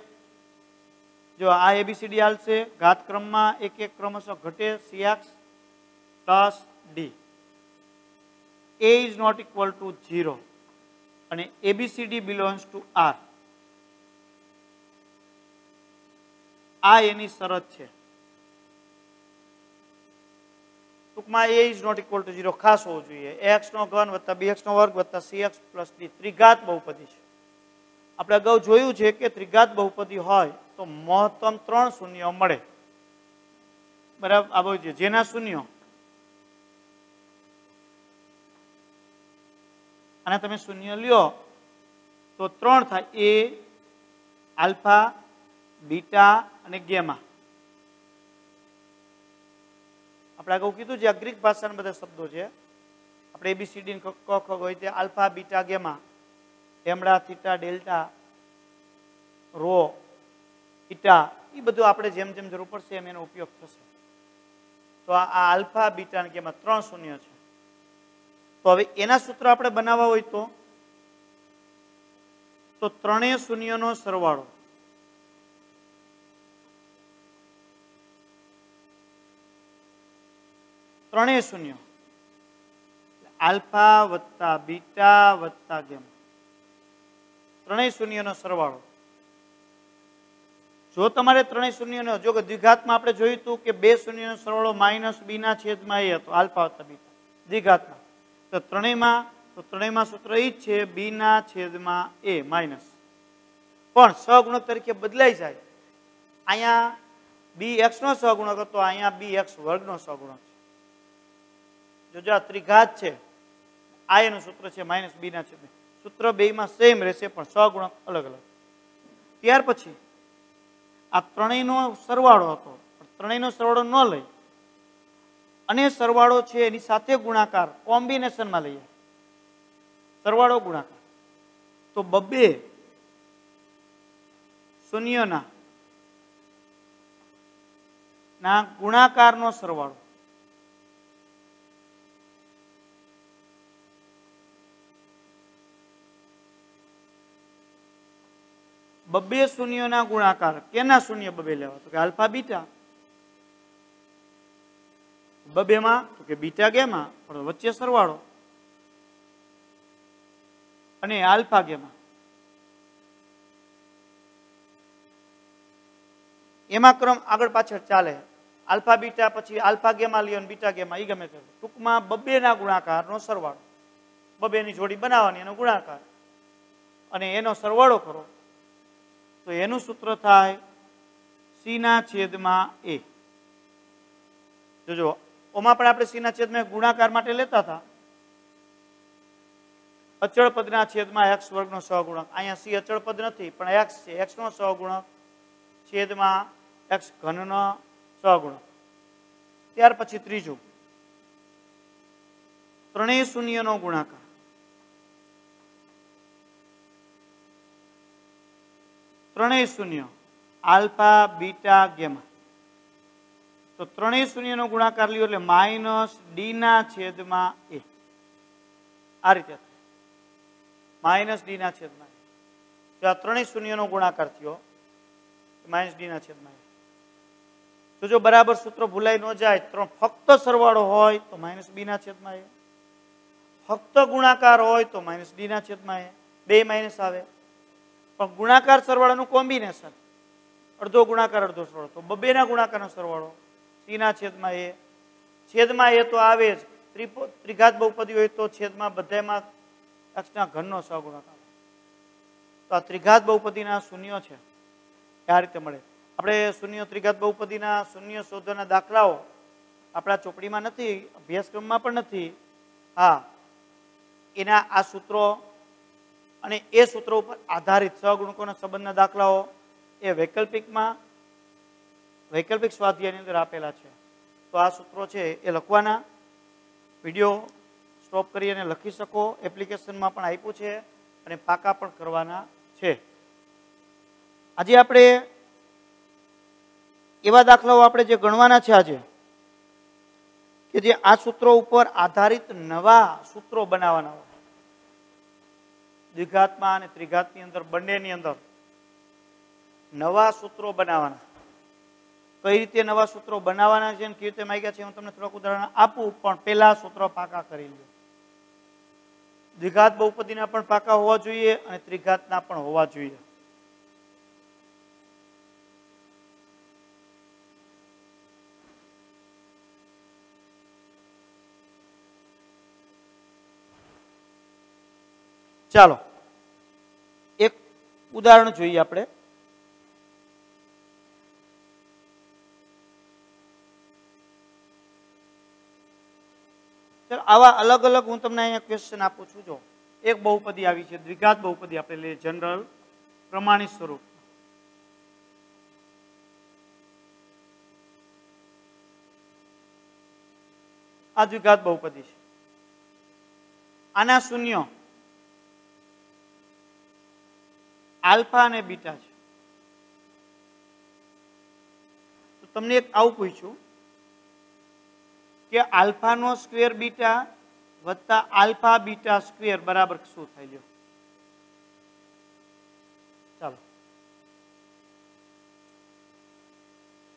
જો આ એબીસીડી આલશે ઘાત ક્રમમાં એક એક ક્રમશઃ ઘટે, cx plus d. a is not equal to 0 અને ABCD belongs to R. આ એની શરત છે. ટૂંકમાં a is not equal to 0 ખાસ હોવું જોઈએ. x નો ઘન વત્તા bx નો વર્ગ વત્તા cx પ્લસ d ત્રિઘાત બહુપદી છે. આપણે અગાઉ જોયું છે કે ત્રિઘાત બહુપદી હોય તો મહત્તમ 3 શૂન્યો મળે. બરાબર, આ બહુ છે જેના શૂન્યો અને તમે શૂન્ય લ્યો તો 3 થાય, એ, આલ્ફા, બીટા અને ગેમા. આપણે અગાઉ કીધું છે આ ગ્રીક ભાષાના બધા શબ્દો છે. આપણે એબીસીડી ક ખ હોય તે alpha, beta, gamma, lambda, theta, delta, rho, eta, એ બધું આપણે જેમ જેમ જરૂર પડશે એમ એનો ઉપયોગ થશે. તો આ આલ્ફા, બીટા અને ગેમા 3 શૂન્ય છે. તો હવે એના સૂત્ર આપણે બનાવવા હોય તો ત્રણેય શૂન્યનો સરવાળો, ત્રણેય શૂન્ય આલ્ફા વત્તા બીટા વત્તા ગેમા, ત્રણેય શૂન્યનો સરવાળો. જો તમારે ત્રણેય શૂન્યનો, જો કે દ્વિઘાતમાં આપણે જોયું હતું કે બે શૂન્યનો સરવાળો માઇનસ બી ના છેદમાં એ હતો, આલ્ફા વત્તા બીટા દ્વિઘાતમાં. તો ત્રણેયમાં સૂત્ર એ જ છે બી ના છેદમાં એ માઇનસ, પણ સહગુણક તરીકે બદલાઈ જાય. અહીંયા બી એક્સ નો સહગુણક હતો, અહીંયા બી એક્સ વર્ગનો સહગુણક છે. જોજો આ ત્રિઘાત છે, આ એનું સૂત્ર છે માઇનસ બી ના છેદમાં. સૂત્ર બેયમાં સેમ રહેશે પણ સહગુણક અલગ અલગ. ત્યાર પછી આ ત્રણેયનો સરવાળો હતો, પણ ત્રણેયનો સરવાળો ન લઈ અને સરવાળો છે એની સાથે ગુણાકાર કોમ્બિનેશનમાં લઈએ, સરવાળો ગુણાકાર. તો બબ્બે શૂન્યના ગુણાકારનો સરવાળો, બબ્બે શૂન્યના ગુણાકાર. કેના શૂન્ય બબ્બે લેવા? તો કે આલ્ફા બીટા. બબ્બેમાં તો કે બીટા ગેમા, પણ વચ્ચે સરવાળો, અને આલ્ફા ગેમા. એમાં ક્રમ આગળ પાછળ ચાલે, આલ્ફા બીટા પછી આલ્ફા ગેમા લ્યો ને બીટા ગેમા, એ ગમે તે. ટૂંકમાં બબ્બેના ગુણાકારનો સરવાળો, બબ્બેની જોડી બનાવવાની, એનો ગુણાકાર અને એનો સરવાળો કરો તો એનું સૂત્ર થાય સી ના છેદમાં એ. જોજો ઓમાં પણ આપણે સી ના છેદમાં ગુણાકાર માટે લેતા હતા અચળ પદના છેદમાં એક્સ વર્ગનો સહગુણક. અહીંયા સી અચળ પદ નથી પણ એક્સ છે, એક્સ નો સહગુણક છેદમાં એક્સ ઘનનો સહગુણક. ત્યાર પછી ત્રીજું ત્રણેય શૂન્યનો ગુણાકાર. ત્રણેય શૂન્ય આલ્ફા બીટા ગેમા. તો ત્રણેય શૂન્યનો ગુણાકાર લ્યો એટલે માઇનસ ડી ના છેદમાં એ. આ રીતે માઇનસ ડી ના છેદમાં એ. જો આ ત્રણેય શૂન્યનો ગુણાકાર થયો માઇનસ ડી ના છેદમાં એ. તો જો બરાબર સૂત્ર ભૂલાઈ ન જાય, ફક્ત સરવાળો હોય તો -b ના છેદમાં a, ફક્ત ગુણાકાર હોય તો -d ના છેદમાં a, બે માઇનસ આવે. પણ ગુણાકાર સરવાળાનું કોમ્બિનેશન, અડધો ગુણાકાર અડધો સરવાળો, તો બબેના ગુણાકારનો સરવાળો c ના છેદમાં a. છેદમાં એ તો આવે જ, ત્રિઘાત બહુપદી હોય તો છેદમાં બધામાં x ના ઘનનો સહગુણાકાર. તો આ ત્રિઘાત બહુપદીના શૂન્યો છે આ રીતે મળે. આપણે શૂન્ય ત્રિઘાત બહુપદીના શૂન્ય શોધવાના દાખલાઓ આપણા ચોપડીમાં નથી, અભ્યાસક્રમમાં પણ નથી. હા, એના આ સૂત્રો અને એ સૂત્રો ઉપર આધારિત સહગુણકોના સંબંધના દાખલાઓ એ વૈકલ્પિક સ્વાધ્યાયની અંદર આપેલા છે. તો આ સૂત્રો છે એ લખવાના, વિડીયો સ્ટોપ કરી અને લખી શકો, એપ્લિકેશનમાં પણ આપ્યું છે અને પાકા પણ કરવાના છે. આજે આપણે એવા દાખલાઓ આપણે જે ગણવાના છે આજે, કે જે આ સૂત્રો ઉપર આધારિત નવા સૂત્રો બનાવવાના હોય. દ્વિઘાતમાં અને ત્રિઘાતની અંદર બંનેની અંદર નવા સૂત્રો બનાવવાના. કઈ રીતે નવા સૂત્રો બનાવવાના છે અને કેવી રીતે માંગ્યા છે હું તમને થોડાક ઉદાહરણ આપું, પણ પહેલા સૂત્રો પાકા કરી લો. દ્વિઘાત બહુપદીના પણ પાકા હોવા જોઈએ અને ત્રિઘાતના પણ હોવા જોઈએ. ચાલો એક ઉદાહરણ જોઈએ આપણે. આવા અલગ અલગ હું તમને અહીંયા ક્વેશ્ચન આપું છું. જો એક બહુપદી આવી છે, દ્વિઘાત બહુપદી આપણે લઈએ જનરલ પ્રમાણિત સ્વરૂપ. આ દ્વિઘાત બહુપદી છે. આના શૂન્ય આલ્ફા અને બીટા છે. તો તમને એક આવું પૂછ્યું કે આલ્ફાનો સ્ક્વેર બીટા વત્તા આલ્ફા બીટા સ્ક્વેર બરાબર શું થઈ ગયો? ચાલો,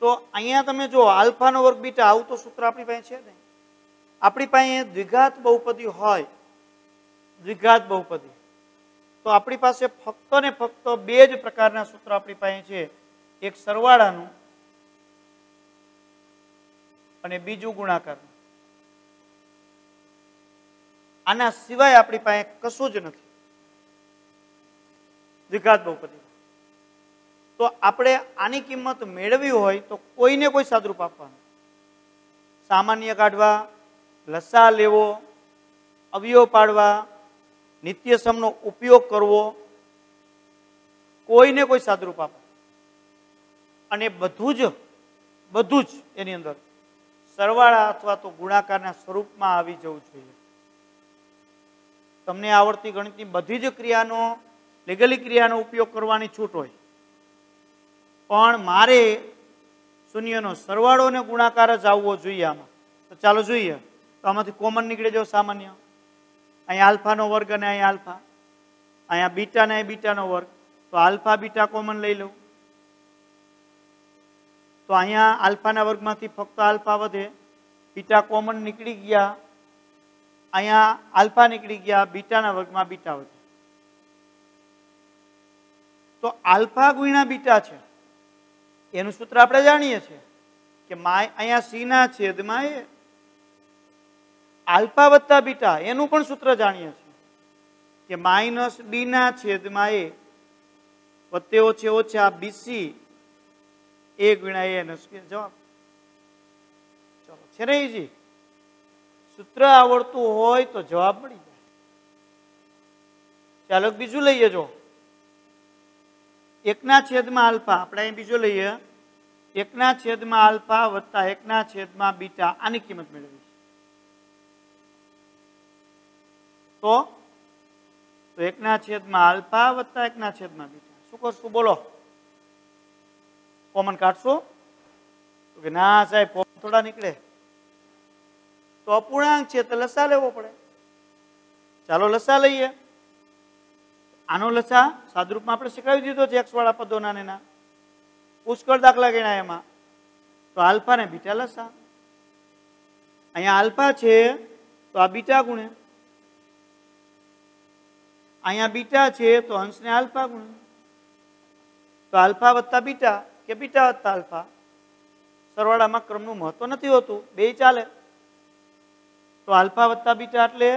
તો અહીંયા તમે જો આલ્ફાનો વર્ગ બીટા, આવું તો સૂત્ર આપણી પાસે છે ને. આપણી પાસે દ્વિઘાત બહુપદી હોય, દ્વિઘાત બહુપદી, તો આપણી પાસે ફક્ત ને ફક્ત બે જ પ્રકારના સૂત્ર આપણી પાસે છે. એક સરવાળાનું અને બીજું ગુણાકારનું. આના સિવાય આપણી પાસે કશું જ નથી દ્વિઘાત બહુપદી. તો આપણે આની કિંમત મેળવી હોય તો કોઈને કોઈ સાદરૂપ આપવાનું, સામાન્ય કાઢવા, લસા લેવો, અવયવ પાડવા, નિત્યસમનો ઉપયોગ કરવો, કોઈને કોઈ સાદરૂપ આપો. અને બધું જ એની અંદર સરવાળા અથવા તો ગુણાકારના સ્વરૂપમાં આવી જવું જોઈએ. તમને આવડતી ગણિતની બધી જ ક્રિયાનો, લીગલી ક્રિયાનો ઉપયોગ કરવાની છૂટ હોય, પણ મારે શૂન્યનો સરવાળો અને ગુણાકાર જ આવવો જોઈએ આમાં. તો ચાલો જોઈએ. તો આમાંથી કોમન નીકળી જાવ સામાન્ય. અહીંયા આલ્ફાનો વર્ગ અને અહીંયા આલ્ફા, અહીંયા બીટા ને બીટાનો વર્ગ, તો આલ્ફા બીટા કોમન લઈ લઉં. તો અહીંયા આલ્ફાના વર્ગમાંથી ફક્ત આલ્ફા વધે, બીટા કોમન નીકળી ગયા, અહીંયા આલ્ફા નીકળી ગયા, બીટાના વર્ગમાં બીટા વધે. તો આલ્ફા ગુણ્યા બીટા છે એનું સૂત્ર આપણે જાણીએ છીએ કે અહીંયા સી ના છેદમાં એ. આલ્ફા વત્તા બીટા એનું પણ સૂત્ર જાણીએ છીએ કે માઇનસ બી ના છેદમાં એ વત્તે ઓછે ઓછા બીસી એ ગુણ્યા એ નો સ્ક્વેર. જવાબ ચલો છે ને ઈજી. સૂત્ર આવડતું હોય તો જવાબ મળી જાય. ચાલો બીજું લઈએ. જો એકના છેદમાં આલ્ફા, આપણે અહીં બીજો લઈએ, એકના છેદમાં આલ્ફા વત્તા એકના છેદમાં બીટા, આની કિંમત મેળવી. તો એકના છેદમાં આલ્ફા વત્તા એકના છેદમાં બીટા. શું કરશું બોલો? કોમન કાઢશો? તો કે ના સાહેબ કોમન થોડા નીકળે. તો અપૂર્ણાંક છે તો લસા લેવો પડે. ચાલો લસા લઈએ. આનો લસા સાદરૂપમાં આપણે શીખવી દીધો છે, એક્સ વાળા પદોના ને ના. પુષ્કળ દાખલા ગણ્યા એમાં. તો આલ્ફા ને બીટા લસા. અહીંયા આલ્ફા છે તો આ બીટા ગુણે, અહીંયા બીટા છે તો અંશને આલ્ફા ગુણે. તો આલ્ફા વત્તા બીટા કે બીટા વત્તા આલ્ફા, સરવાળામાં ક્રમનું મહત્વ નથી હોતું, બે ચાલે. તો આલ્ફા વત્તા બીટા એટલે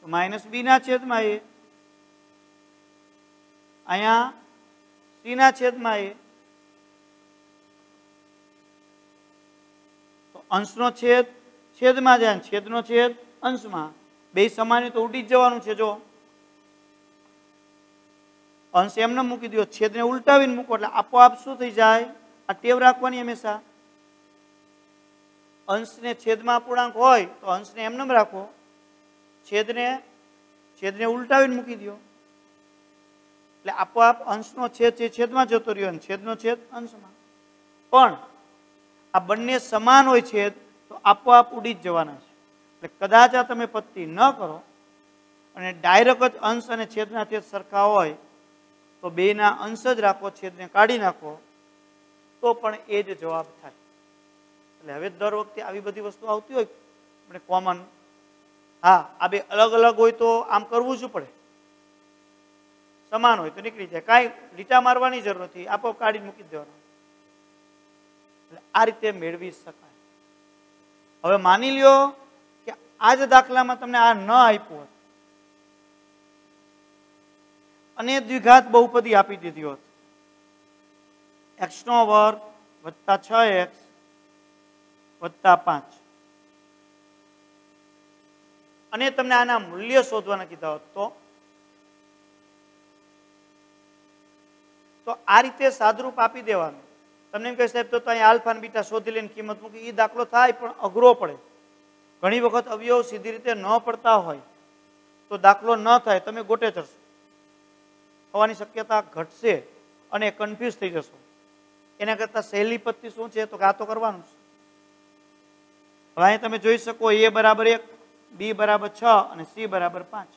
માઇનસ બી ના છેદમાં એ, અહીંયા સી ના છેદમાં એ. તો અંશનો છેદ છેદમાં જાય, છેદનો છેદ અંશમાં, બે સમાન તો ઉડી જ જવાનું છે. જો અંશ એમને મૂકી દો, છેદને ઉલટાવીને મૂકો એટલે આપોઆપ શું થઈ જાય? આ ટેવ રાખવાની હંમેશા. અંશને છેદમાં અપૂર્ણાંક હોય તો અંશને એમને રાખો, છેદને ઉલટાવીને મૂકી દો એટલે આપોઆપ અંશનો છેદ છે છેદમાં જતો રહ્યો અને છેદનો છેદ અંશમાં. પણ આ બંને સમાન હોય છેદ તો આપોઆપ ઉડી જ જવાના છે. એટલે કદાચ આ તમે પત્તી ન કરો અને ડાયરેક્ટ જ અંશ અને છેદના છેદ સરખા હોય તો બેના અંશ જ રાખો, છેદને કાઢી નાખો તો પણ એ જ જવાબ થાય. એટલે હવે દર વખતે આવી બધી વસ્તુ આવતી હોય આપણે કોમન, હા આ બે અલગ અલગ હોય તો આમ કરવું જ પડે, સમાન હોય તો નીકળી જાય, કાંઈ લીટા મારવાની જરૂર નથી, આપો કાઢી મૂકી દેવાનું. એટલે આ રીતે મેળવી શકાય. હવે માની લ્યો કે આ જ દાખલામાં તમને આ ન આપ્યું હોત અને દ્વિઘાત બહુપદી આપી દીધી હોત, x નો વર્ગ વત્તા 6x વત્તા 5, અને તમને આના મૂલ્ય શોધવાના કીધા હોત તો આ રીતે સાદરૂપ આપી દેવાનું. તમને એમ કહે સાહેબ તો અહીંયા આલ્ફા અને બીટા શોધી લઈને કિંમત મૂકી, એ દાખલો થાય પણ અઘરો પડે. ઘણી વખત અવયવ સીધી રીતે ન પડતા હોય તો દાખલો ન થાય, તમે ગોટે ચડશો, થવાની શક્યતા ઘટશે અને કન્ફ્યુઝ થઈ જશો. એના કરતાં સહેલી પદ્ધતિ શું છે તો કે આ તો કરવાનું છે. હવે અહીં તમે જોઈ શકો a બરાબર 1, b બરાબર 6 અને c બરાબર 5.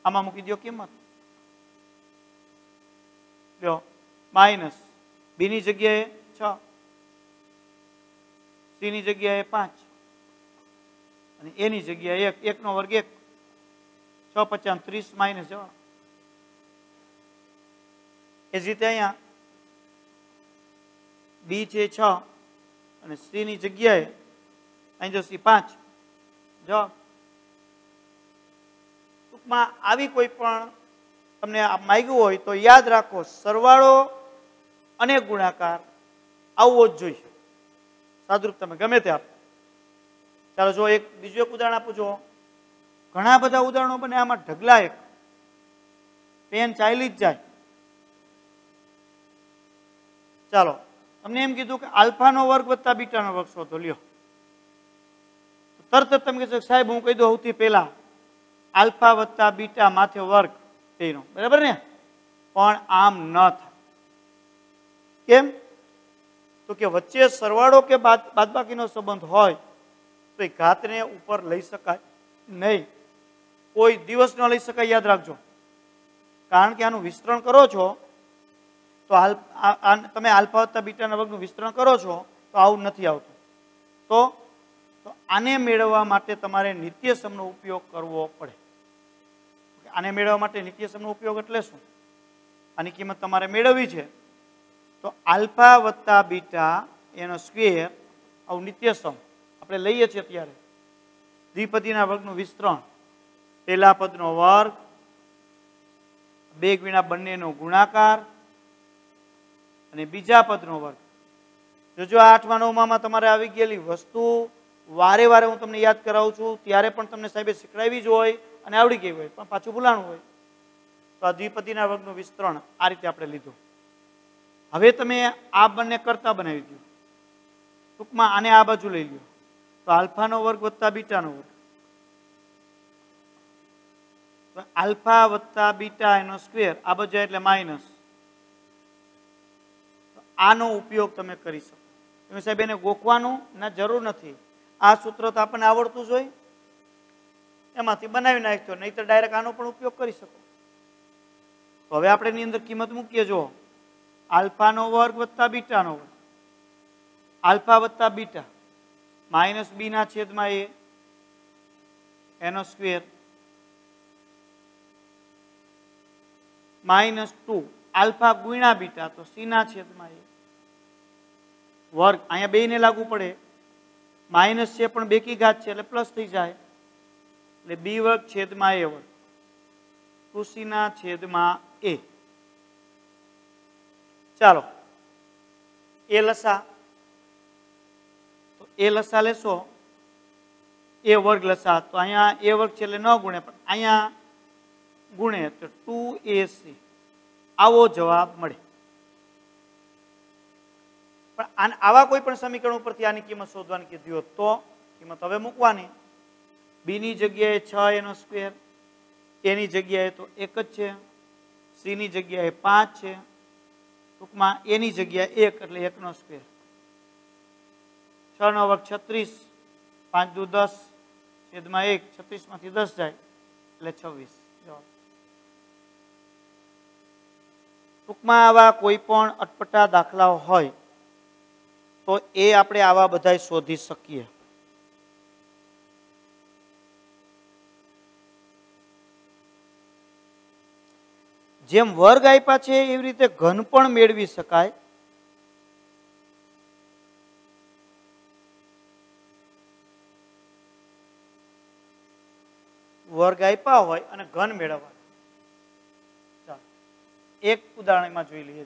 આમાં મૂકી દો કિંમત, લ્યો માઇનસ b ની જગ્યાએ 6, c ની જગ્યાએ 5 અને a ની જગ્યાએ 1, 1 નો વર્ગ 1, 6 5 30 માઇનસ જવાબ. એ જ રીતે અહીંયા b છે 6 અને c ની જગ્યાએ અહીં જો c 5 જવાબ. ટૂંકમાં આવી કોઈ પણ તમને માંગ્યું હોય તો યાદ રાખો, સરવાળો અને ગુણાકાર આવવો જ જોઈએ. સાદુરૂપ તમે ગમે તે આપો. ચાલો જો બીજું એક ઉદાહરણ આપું. જો ઘણા બધા ઉદાહરણો બને, આમાં ઢગલા એક પેન ચાલી જ જાય. ચાલો તમને એમ કીધું કે આલ્ફાનો વર્ગ વત્તા બીટાનો વર્ગ શોધો. લ્યો તરત જ તમે કહેશો સાહેબ હું કહી દઉં સૌથી પહેલા આલ્ફા વત્તા બીટા માથે વર્ગ તેનો, બરાબર ને? પણ આમ ન થાય. કેમ? તો કે વચ્ચે સરવાળો કે બાદબાકીનો સંબંધ હોય તો એ ઘાતને ઉપર લઈ શકાય નહીં, કોઈ દિવસ ન લઈ શકાય, યાદ રાખજો. કારણ કે આનું વિસ્તરણ કરો છો તો તમે આલ્ફા વત્તા બીટાના વર્ગનું વિસ્તરણ કરો છો તો આવું નથી આવતું. તો આને મેળવવા માટે તમારે નિત્યસમનો ઉપયોગ કરવો પડે. આને મેળવવા માટે નિત્યસમનો ઉપયોગ એટલે શું? આની કિંમત તમારે મેળવવી છે તો આલ્ફા વત્તા બીટા એનો સ્ક્વેર, આવું નિત્યસમ આપણે લઈએ છીએ ત્યારે દ્વિપદીના વર્ગનું વિસ્તરણ, પહેલા પદનો વર્ગ, બે ગુણ્યા બંનેનો ગુણાકાર અને બીજા પદનો વર્ગ. જો 8મા 9માં તમારે આવી ગયેલી વસ્તુ વારે વારે હું તમને યાદ કરાવું છું, ત્યારે પણ તમને સાહેબે શીખડાવી જ હોય અને આવડી ગઈ હોય પણ પાછું ભૂલાણું હોય. તો આ દ્વિપદીના વર્ગનું વિસ્તરણ આ રીતે આપણે લીધું. હવે તમે આ બંને કરતા બનાવી દો. ટૂંકમાં આને આ બાજુ લઈ લો તો આલ્ફાનો વર્ગ વત્તા બીટાનો વર્ગ, તો આલ્ફા વત્તા બીટા એનો સ્ક્વેર, આ બાજુ એટલે માઇનસ. આનો ઉપયોગ તમે કરી શકો. તમે સાહેબ એને ગોખવાનું ના જરૂર નથી, આ સૂત્ર તો આપણને આવડતું જ હોય, એમાંથી બનાવી નાખજો, નહીં તો ડાયરેક્ટ આનો પણ ઉપયોગ કરી શકો. તો હવે આપણે એની અંદર કિંમત મૂકીએ. જો આલ્ફાનો વર્ગ વત્તા બીટાનો વર્ગ, આલ્ફા વત્તા બીટા માઇનસ બી ના છેદમાં એ એનો સ્ક્વેર -2 આલ્ફા ગુણ્યા બીટા તો સી ના છેદમાં એ વર્ગ. અહીંયા બે ને લાગુ પડે, માઇનસ છે પણ બેકી ઘાત છે એટલે પ્લસ થઈ જાય, એટલે બી વર્ગ છેદમાં એ વર્ગ 2c ના છેદમાં એ. ચાલો એ લસા, તો એ લસા લેશો એ વર્ગ લસા, તો અહીંયા એ વર્ગ છે એટલે ન ગુણે, પણ અહીંયા ગુણે તો 2ac આવો જવાબ મળે. પણ આવા કોઈ પણ સમીકરણ ઉપરથી આની કિંમત શોધવાની કીધી હોત તો કિંમત હવે મૂકવાની. બી ની જગ્યાએ 6 એનો સ્ક્વેર, એની જગ્યાએ તો 1 જ છે, સી ની જગ્યાએ 5 છે, ટૂંકમાં એની જગ્યાએ 1 એટલે 1 નો સ્ક્વેર. 6 નો વર્ગ 36, 5 દુ 10 છેદમાં 1, 36 માંથી 10 જાય એટલે 26 જવાબ. ટૂંકમાં આવા કોઈ પણ અટપટા દાખલાઓ હોય તો એ આપણે આવા બધા શોધી શકીએ. જેમ વર્ગ આપ્યા છે એવી રીતે ઘન પણ મેળવી શકાય. વર્ગ આપ્યા હોય અને ઘન મેળવવા. ચાલો એક ઉદાહરણમાં જોઈ લઈએ.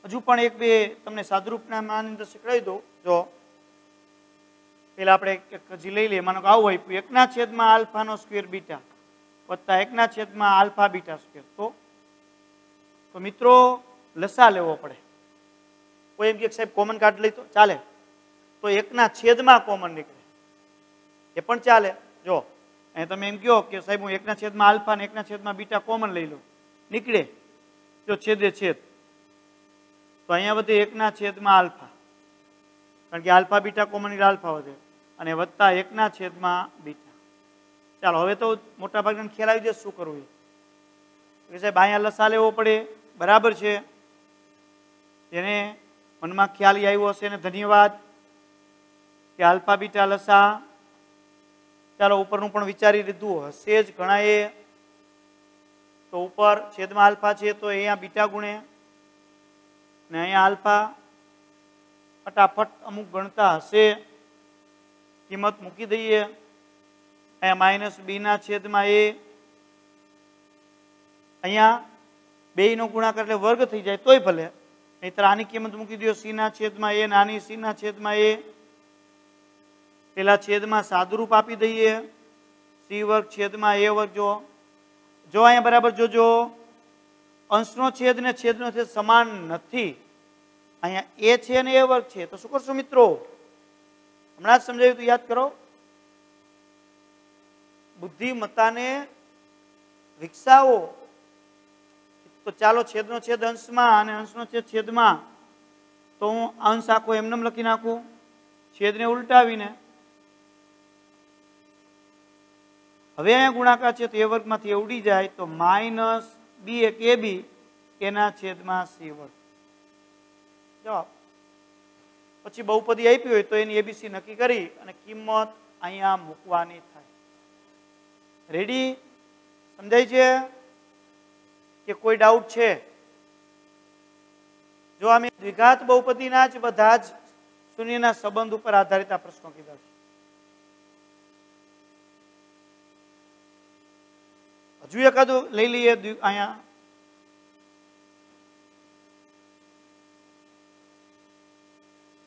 હજુ પણ એક બે તમને સાદુરૂપના માની અંદર શીખવાડી દઉં. જો પેલા આપણે એક હજી લઈ લઈએ. માનો કે આવું આપ્યું 1 ના છેદમાં આલ્ફાનો સ્ક્વેર બીટા વત્તા 1 ના છેદમાં આલ્ફા બીટા સ્ક્વેર. તો મિત્રો લસા લેવો પડે. કોઈ એમ કે સાહેબ કોમન કાઢ લઈ તો ચાલે, તો 1 ના છેદમાં કોમન નીકળે એ પણ ચાલે. જો અહીં તમે એમ કહો કે સાહેબ હું 1 ના છેદમાં આલ્ફા અને 1 ના છેદમાં બીટા કોમન લઈ લઉં, નીકળે જો છેદે છેદ, તો અહીંયા વધે 1 ના છેદમાં આલ્ફા, કારણ કે આલ્ફા બીટા કોમન એટલે આલ્ફા વધે, અને વત્તા 1 ના છેદમાં બીટા. ચાલો હવે તો મોટા ભાગના ખ્યાલ આવી જશે શું કરવું એ. સાહેબ અહીંયા લસા લેવો પડે, બરાબર છે. એને મનમાં ખ્યાલ આવ્યો હશે ને ધન્યવાદ કે આલ્ફા બીટા લસા. ચાલો ઉપરનું પણ વિચારી લીધું હશે જ ઘણા એ. તો ઉપર છેદમાં આલ્ફા છે તો અહીંયા બીટા ગુણે ને અહીંયા આલ્ફા ફટાફટ અમુક ગણતા હશે, કિંમત મૂકી દઈએ. અહીંયા માઇનસ બી ના છેદમાં એ, અહીંયા બે નો ગુણાકાર એટલે વર્ગ થઈ જાય તોય ભલે, નહીતર આની કિંમત મૂકી દો સી ના છેદમાં એ, નાની સી ના છેદમાં એ. પેલા છેદમાં સાદુરૂપ આપી દઈએ, સી વર્ગ છેદમાં એ વર્ગ. જો અહીંયા બરાબર જોજો, અંશનો છેદ ને છેદનો છેદ સમાન નથી. અહીંયા એ છે ને એ વર્ગ છે, તો શું કરશો મિત્રો? હમણાં જ સમજાવ્યું તો યાદ કરો. બુદ્ધિમત્તાને વિકસાવો. તો ચાલો છેદનો છેદ અંશમાં અને અંશનો છેદ છેદમાં, તો હું અંશ આખો એમને લખી નાખું, છેદને ઉલટાવીને. હવે અહીંયા ગુણાકાર છે તો એ વર્ગમાંથી ઉડી જાય, તો માઇનસ બી એક એ બી એના છેદમાં સી વર્ગ જવાબ. પછી બહુપદી આપી હોય તો એની એબીસી નક્કી કરી અને કિંમત અહીંયા મૂકવાની થાય. રેડી? સમજાય છે કે કોઈ ડાઉટ છે? જો અમે દ્વિઘાત બહુપદીના જ બધા જ શૂન્યના સંબંધ ઉપર આધારિત આ પ્રશ્નો કીધા છે. હજુ એકાદું લઈ લઈએ. અહીંયા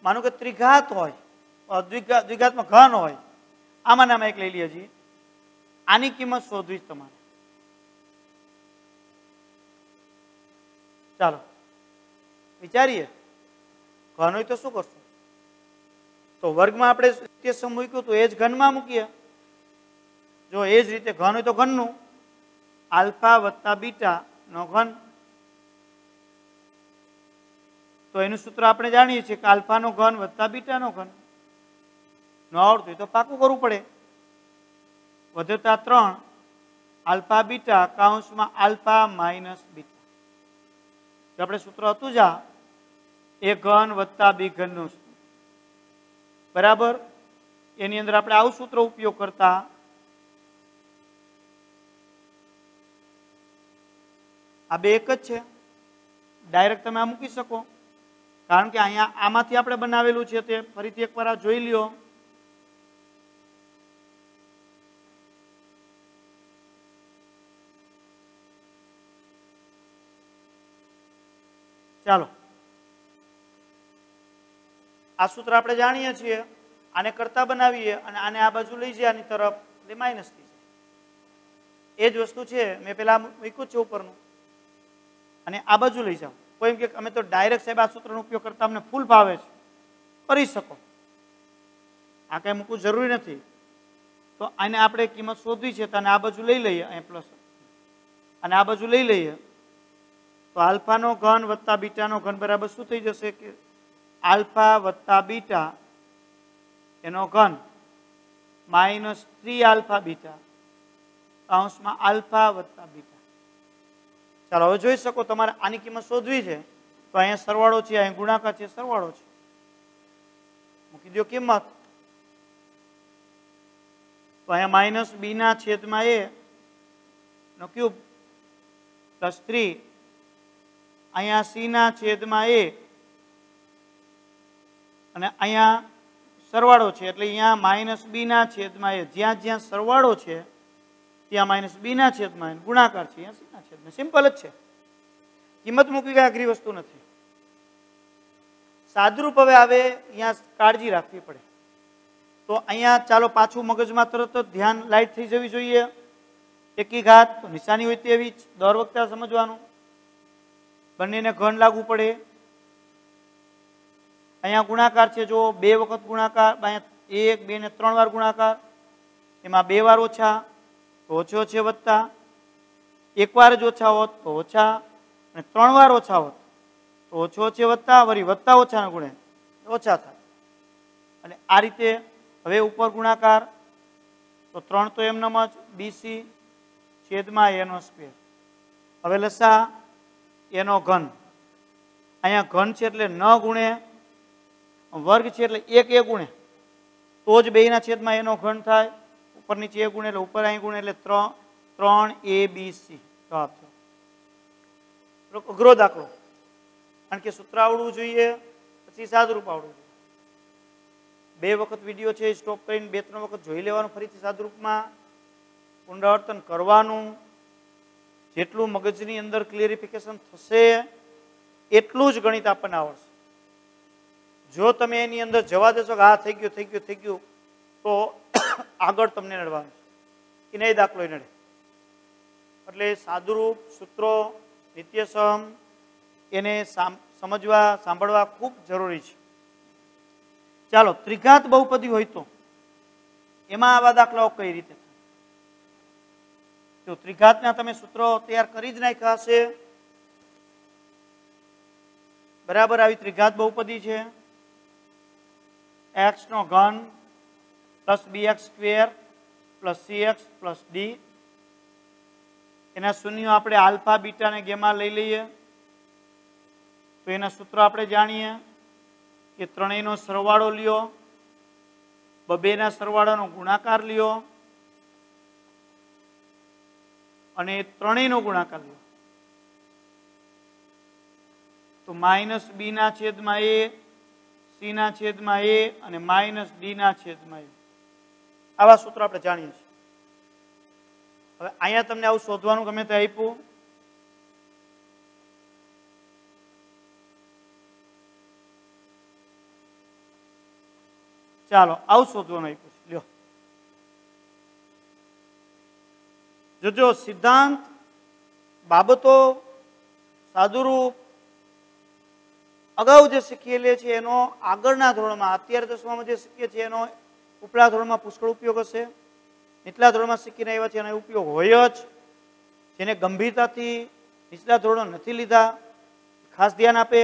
માનો કે ત્રિઘાત હોય, દ્વિઘાતમાં ઘન હોય, આમાં એક લઈ લઈએ છીએ. આની કિંમત શોધવી જ તમારે. ચાલો વિચારીએ. ઘન હોય તો શું કરશું? તો વર્ગમાં આપણે તે મૂક્યું તો એ જ ઘનમાં મૂકીએ. જો એ જ રીતે ઘન હોય તો ઘનનું આલ્ફા વત્તા બીટા નો ઘન. તો એનું સૂત્ર આપણે જાણીએ છીએ કે આલ્ફાનો ઘન વત્તા બીટાનો ઘન. ન આવડતું હોય તો પાકું કરવું પડે. વધતા 3 આલ્ફા બીટા કૌંસમાં આલ્ફા માઇનસ બીટા. જો આપણે સૂત્ર હતું જા એ ઘન વત્તા બી ઘનનું બરાબર. એની અંદર આપણે આવું સૂત્ર ઉપયોગ કરતા, આ બે એક જ છે, ડાયરેક્ટ તમે આ મૂકી શકો, કારણ કે અહીંયા આમાંથી આપણે બનાવેલું છે તે ફરીથી એકવાર આ જોઈ લ્યો. ચાલો, આ સૂત્ર આપણે જાણીએ છીએ, આને કરતા બનાવીએ અને આને આ બાજુ લઈ જાય આની તરફ, એટલે માઇનસ થઈ જાય. એ જ વસ્તુ છે, મેં પેલા મૂક્યું છે ઉપરનું, અને આ બાજુ લઈ જાઓ. કોઈ એમ કે અમે તો ડાયરેક્ટ સાહેબ આ સૂત્રનો ઉપયોગ કરતા અમને ફૂલ ભાવે છે, કરી શકો, આ કઈ મૂકવું જરૂરી નથી. તો આને આપણે કિંમત શોધવી છે, તો આને આ બાજુ લઈ લઈએ, અહીં પ્લસ, અને આ બાજુ લઈ લઈએ, તો આલ્ફાનો ઘન વત્તા બીટાનો ઘન બરાબર શું થઈ જશે કે આલ્ફા વત્તા બીટા એનો ઘન -3 આલ્ફા બીટા કૌંસમાં આલ્ફા વત્તા બીટા. ચાલો, હવે જોઈ શકો તમારે આની કિંમત શોધવી છે, તો અહીંયા સરવાળો છે, અહીંયા ગુણાકાર છે, સરવાળો છે, મૂકી દો કિંમત. તો અહીંયા -b ના છેદમાં a નો ક્યુબ +3, અહીંયા c ના છેદમાં a, અને અહીંયા સરવાળો છે, એટલે અહીંયા -b ના છેદમાં a, જ્યાં જ્યાં સરવાળો છે ત્યાં -b ના છેદમાં ગુણાકાર છે, અહીંયા c ના છેદમાં. સિમ્પલ જ છે, કિંમત મૂકી કઈ અઘરી વસ્તુ નથી. સાદરૂપ હવે આવે, અહીંયા કાળજી રાખવી પડે. તો અહીંયા ચાલો પાછું મગજમાં તરત જ ધ્યાન લાઈટ થઈ જવી જોઈએ. એકી ઘાત તો નિશાની હોય તેવી જ દર વખતે સમજવાનું, બંનેને ઘન લાગુ પડે. અહીંયા ગુણાકાર છે, જો 2 વખત ગુણાકાર, અહીંયા 1, 2 ને 3 વાર ગુણાકાર, એમાં 2 વાર ઓછા તો ઓછો છે, વત્તા 1 વાર જ ઓછા હોત તો ઓછા, અને 3 વાર ઓછા હોત તો ઓછો છે, વત્તા, વળી વત્તા ઓછાના ગુણે ઓછા થાય. અને આ રીતે હવે ઉપર ગુણાકાર, તો 3 તો એમનેમ જ, BC છેદમાં a નો સ્ક્વેર. હવે લસા એનો ઘન, અહીંયા ઘન છે એટલે ન ગુણે, વર્ગ છે એટલે 1 a ગુણે, તો જ 2 ના છેદમાં એનો ઘન થાય. ઉપર નીચે a ગુણે એટલે ઉપર અહીં ગુણે, એટલે 3abc જવાબ છે. અઘરો દાખલો, કારણ કે સૂત્ર આવડવું જોઈએ, પછી સાદુરૂપ આવડવું જોઈએ. 2 વખત વિડીયો છે સ્ટોપ કરીને 2-3 વખત જોઈ લેવાનું, ફરીથી સાદુરૂપમાં પુનરાવર્તન કરવાનું. જેટલું મગજની અંદર ક્લિયરિફિકેશન થશે એટલું જ ગણિત આપણને આવડશે. જો તમે એની અંદર જવા દેશો કે હા થઈ ગયું થઈ ગયું થઈ ગયું, તો આગળ તમને નડવાનું છે, એ નહીં દાખલો નડે. એટલે સાદુરૂપ, સૂત્રો, નિત્યસમ એને સમજવા, સાંભળવા ખૂબ જરૂરી છે. ચાલો, ત્રિઘાત બહુપદી હોય તો એમાં આવા દાખલાઓ કઈ રીતે થાય? જો ત્રિઘાતના તમે સૂત્રો તૈયાર કરી જ નાખ્યા હશે, બરાબર. આવી ત્રિઘાત બહુપદી છે, x નો ઘન plus bx² plus cx plus d. એના શૂન્યો આપણે આલ્ફા, બીટા અને ગેમા લઈ લઈએ, તો એના સૂત્ર આપણે જાણીએ કે ત્રણેયનો સરવાળો લ્યો, બેના સરવાળાનો ગુણાકાર લ્યો, અને ત્રણેયનો ગુણાકાર લ્યો. તો -b ના છેદમાં a, c ના છેદમાં a અને -d ના છેદમાં a. આવા સૂત્ર આપણે જાણીએ છીએ. હવે અહીંયા તમને આવું શોધવાનું ગમે તે આપ્યું, ચાલો આવું શોધવાનું આપ્યું છે, લ્યો. જોજો સિદ્ધાંત, બાબતો, સાદુરૂપ અગાઉ જે શીખીએ છીએ એનો આગળના ધોરણમાં, અત્યારે 10માં જે શીખીએ છીએ એનો ઉપલા ધોરણમાં પુષ્કળ ઉપયોગ હશે. નીચલા ધોરણમાં શીખીને આવ્યા છે એનો ઉપયોગ હોય જ. જેને ગંભીરતાથી નીચલા ધોરણો નથી લીધા ખાસ ધ્યાન આપે,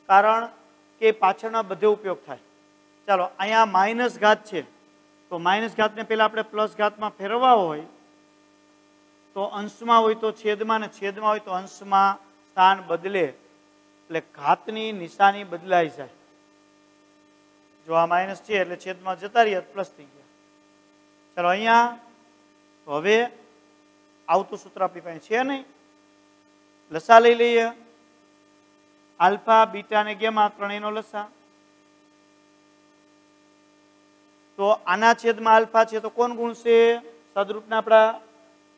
કારણ કે પાછળના બધે ઉપયોગ થાય. ચાલો, અહીંયા માઇનસ ઘાત છે, તો માઇનસ ઘાતને પહેલા આપણે પ્લસ ઘાતમાં ફેરવવા હોય તો અંશમાં હોય તો છેદમાં, ને છેદમાં હોય તો અંશમાં સ્થાન બદલે. એટલે ઘાતની નિશાની બદલાઈ જાય. જો આ માઇનસ છે એટલે છેદમાં જતા રહ્યા પ્લસ થઈ ગયા. ચાલો અહીંયા તો હવે આવતું સૂત્ર આપણી પાસે છે નહીં. લસા લઈ લઈએ. આલ્ફા, બીટા અને ગેમા ત્રણેયનો લસા. તો આના છેદમાં આલ્ફા છે તો કોણ ગુણશે? સદરૂપના આપણા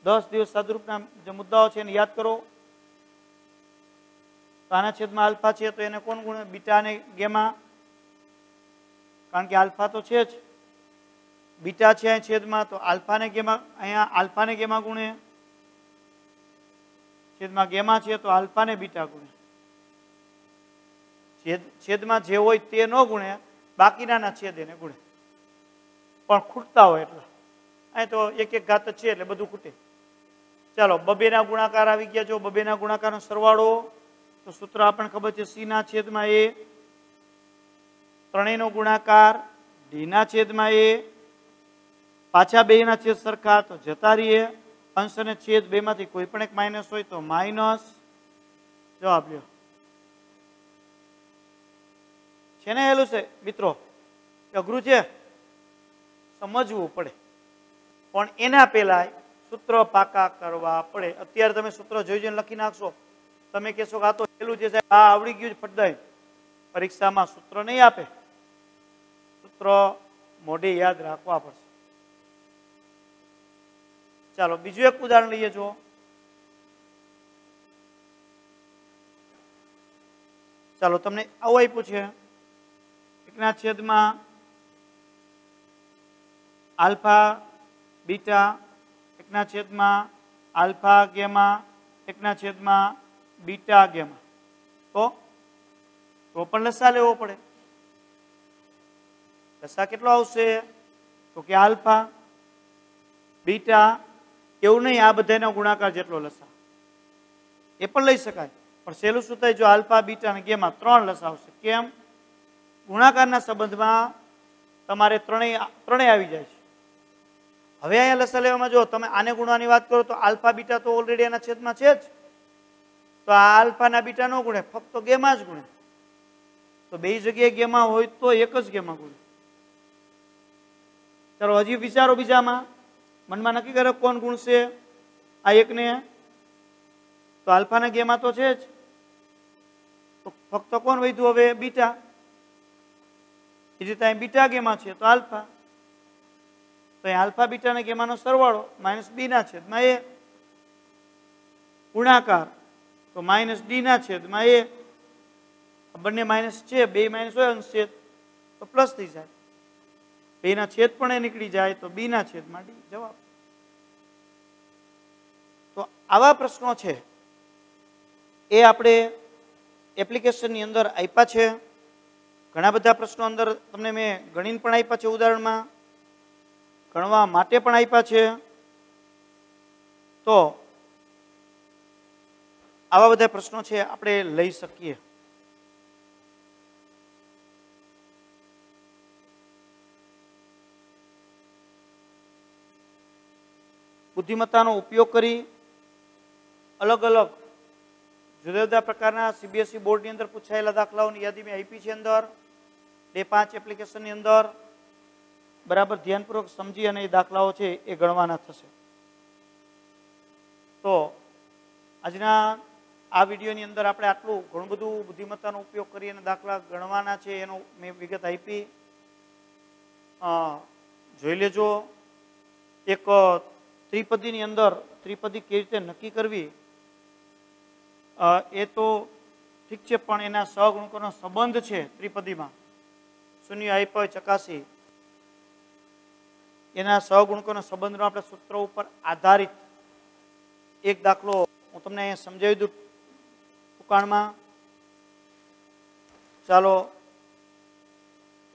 10 દિવસ સદરૂપના જે મુદ્દાઓ છે એને યાદ કરો. તો આના છેદમાં આલ્ફા છે તો એને કોણ ગુણે? બીટા અને ગેમા. કારણ કે આલ્ફા તો છે જ. બીટા છે અહીં છેદમાં તો આલ્ફા ને ગેમા, અહીંયા આલ્ફા ને ગેમા ગુણે. છેદમાં ગેમા છે તો આલ્ફા ને બીટા ગુણે. છેદમાં જે હોય તે ન ગુણે, બાકીના છેદ એને ગુણે. પણ ખૂટતા હોય એટલે અહીં તો એક એક ઘાત છે એટલે બધું ખૂટે. ચાલો બબેના ગુણાકાર આવી ગયા. જો બબેના ગુણાકારનો સરવાળો તો સૂત્ર આપણને ખબર છે સી ના છેદમાં એ, ત્રણેયનો ગુણાકાર ડી ના છેદમાં એ, પાછા બે ના છેદ સરખા તો જતા રહીએ. અંશ અને છેદ બે માંથી કોઈ પણ એક માઇનસ હોય તો માઇનસ. જવાબ લ્યો. છે ને હેલું છે મિત્રો? અઘરું છે, સમજવું પડે. પણ એના પહેલા સૂત્ર પાકા કરવા પડે. અત્યારે તમે સૂત્ર જોઈ જોઈને લખી નાખશો. તમે કહેશો કે આ તો હેલું છે સાહેબ, આ આવડી ગયું ફટદાઈ. પરીક્ષામાં સૂત્ર નહીં આપે. સૂત્ર મોઢે યાદ રાખવા પડશે. ચાલો બીજું એક ઉદાહરણ લઈએ. જો ચાલો તમને આવું આપ્યું છે, એકના છેદમાં આલ્ફા બીટા, એકના છેદમાં આલ્ફા ગેમા, એકના છેદમાં બીટા ગેમા. તો પણ લસા લેવો પડે. લસા કેટલો આવશે? તો કે આલ્ફા બીટા, એવું નહીં આ બધાનો ગુણાકાર જેટલો લસા, એ પણ લઈ શકાય. પણ સહેલું શું થાય? જો આલ્ફા બીટા અને ગેમા ત્રણ લસા આવશે. કેમ? ગુણાકારના સંબંધમાં તમારે ત્રણેય આવી જાય છે. હવે અહીંયા લસા લેવામાં જો તમે આને ગુણવાની વાત કરો તો આલ્ફા બીટા તો ઓલરેડી એના છેદમાં છે જ. તો આ આલ્ફા ના બીટા નો ગુણે, ફક્ત ગેમા જ ગુણે. તો બે જગ્યાએ ગેમા હોય તો એક જ ગેમા ગુણે. ચાલો હજી વિચારો બીજામાં. મનમાં નક્કી કરો કોણ ગુણશે આ એકને. તો આલ્ફા ના ગેમા તો છે જ, તો ફક્ત કોણ વધ્યું હવે? બીટા. એ રીતે અહીં બીટા ગેમા છે તો આલ્ફા. તો અહીં આલ્ફા બીટા અને ગેમાનો સરવાળો માઇનસ બી ના છેદમાં એ. ગુણાકાર તો માઇનસ ડી ના છેદમાં એ. બંને માઇનસ છે, બે માઇનસ હોય અંશ છેદ તો પ્લસ થઈ જાય. બે ના છેદ પણ એ નીકળી જાય તો બી ના છેદમાં ડી. જવાબ. તો આવા પ્રશ્નો છે એ આપણે એપ્લિકેશનની અંદર આપ્યા છે. ઘણા બધા પ્રશ્નો અંદર તમને મેં ગણીને પણ આપ્યા છે, ઉદાહરણમાં ગણવા માટે પણ આપ્યા છે. તો આવા બધા પ્રશ્નો છે આપણે લઈ શકીએ. બુદ્ધિમત્તાનો ઉપયોગ કરી અલગ અલગ જુદા જુદા પ્રકારના સીબીએસઈ બોર્ડની અંદર પૂછાયેલા દાખલાઓની યાદી મેં આપી છે અંદર 2-5 એપ્લિકેશનની અંદર. બરાબર ધ્યાનપૂર્વક સમજી અને એ દાખલાઓ છે એ ગણવાના થશે. તો આજના આ વિડીયોની અંદર આપણે આટલું ઘણું બધું બુદ્ધિમત્તાનો ઉપયોગ કરી અને દાખલા ગણવાના છે એનો મેં વિગત આપી. જોઈ લેજો. એક ત્રિપદીની અંદર ત્રિપદી કેવી રીતે નક્કી કરવી એ તો ઠીક છે, પણ એના સહગુણકોનો સંબંધ છે ત્રિપદીમાં શૂન્ય આપ્યો ચકાસી. એના સહગુણકોનો સંબંધનો આપણે સૂત્ર ઉપર આધારિત એક દાખલો હું તમને અહીંયા સમજાવી દઉં ટૂંકાણમાં. ચાલો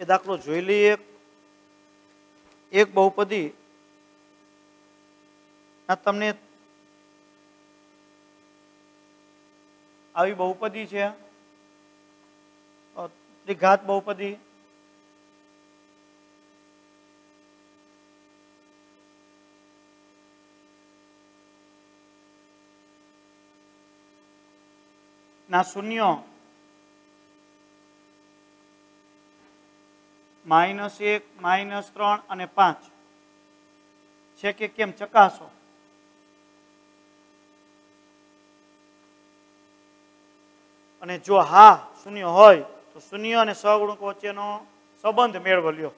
એ દાખલો જોઈ લઈએ. એક બહુપદી તમને આવી બહુપદી છે, ત્રિઘાત બહુપદી. ના શૂન્ય -1 -3 અને 5 છે કે કેમ ચકાસો. અને જો હા શૂન્ય હોય તો શૂન્ય અને સહગુણકો વચ્ચેનો સંબંધ મેળવો લ્યો.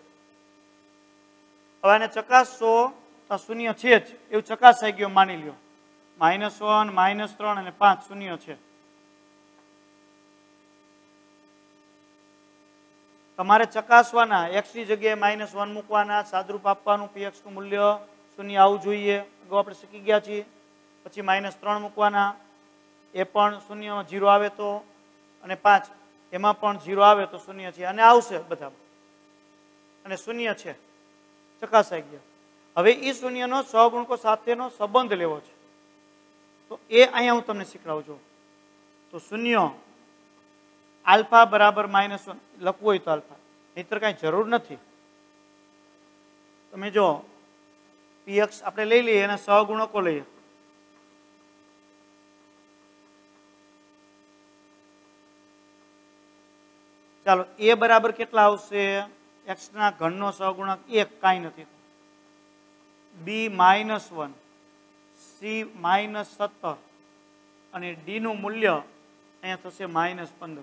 હવે આને ચકાસશો તો શૂન્ય છે જ એવું ચકાસાઈ ગયું માની લ્યો. -1 -3 અને 5 શૂન્ય છે. તમારે ચકાસવાના x ની જગ્યાએ -1 મૂકવાના, સાદરૂપ આપવાનું, px નું મૂલ્ય શૂન્ય આવવું જોઈએ, અગાઉ આપણે શીખી ગયા છીએ. પછી -3 મૂકવાના, એ પણ શૂન્ય 0 આવે તો, અને 5 એમાં પણ 0 આવે તો શૂન્ય છે, અને આવશે બધા અને શૂન્ય છે, ચકાસાઈ ગયા. હવે એ શૂન્યનો સહગુણકો સાથેનો સંબંધ લેવો છે, તો એ અહીંયા હું તમને શીખવાડું છું. તો શૂન્ય આલ્ફા બરાબર -1 લખવું હોય તો આલ્ફા, નહીતર કાંઈ જરૂર નથી. તમે જો px આપણે લઈ લઈએ એના સહગુણકો લઈએ. ચાલો a બરાબર કેટલા આવશે? x ના ઘનનો સહગુણક 1 કાંઈ નથી. b -1, c -17 અને d નું મૂલ્ય અહીંયા થશે -15.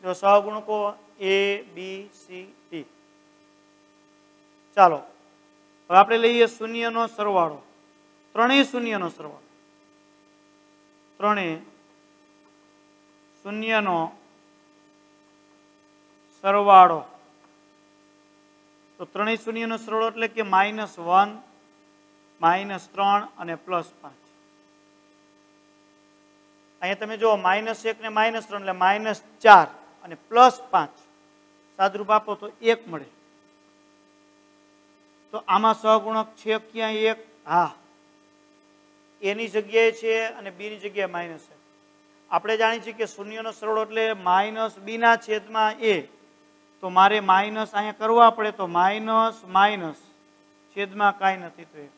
જો સહગુણકો a b c d. ચાલો હવે આપણે લઈએ શૂન્યનો સરવાળો, ત્રણેય શૂન્યનો સરવાળો. ત્રણેય શૂન્યનો સરવાળો. તો ત્રણેય શૂન્યનો સરવાળો એટલે કે -1 -3 અને +5. અહીંયા તમે જો -1 ને -3 એટલે -4 અને +5 સાદરૂપ આપો તો 1 મળે. તો આમાં સહગુણક છે ક્યાંય 1? હા, a ની જગ્યાએ છે અને b ની જગ્યાએ માઇનસ છે. આપણે જાણીએ છીએ કે શૂન્યનો સરવાળો એટલે -b ના છેદમાં a. તો મારે માઇનસ અહીંયા કરવા પડે, તો માઇનસ માઇનસ છેદમાં કાંઈ નથી તો 1.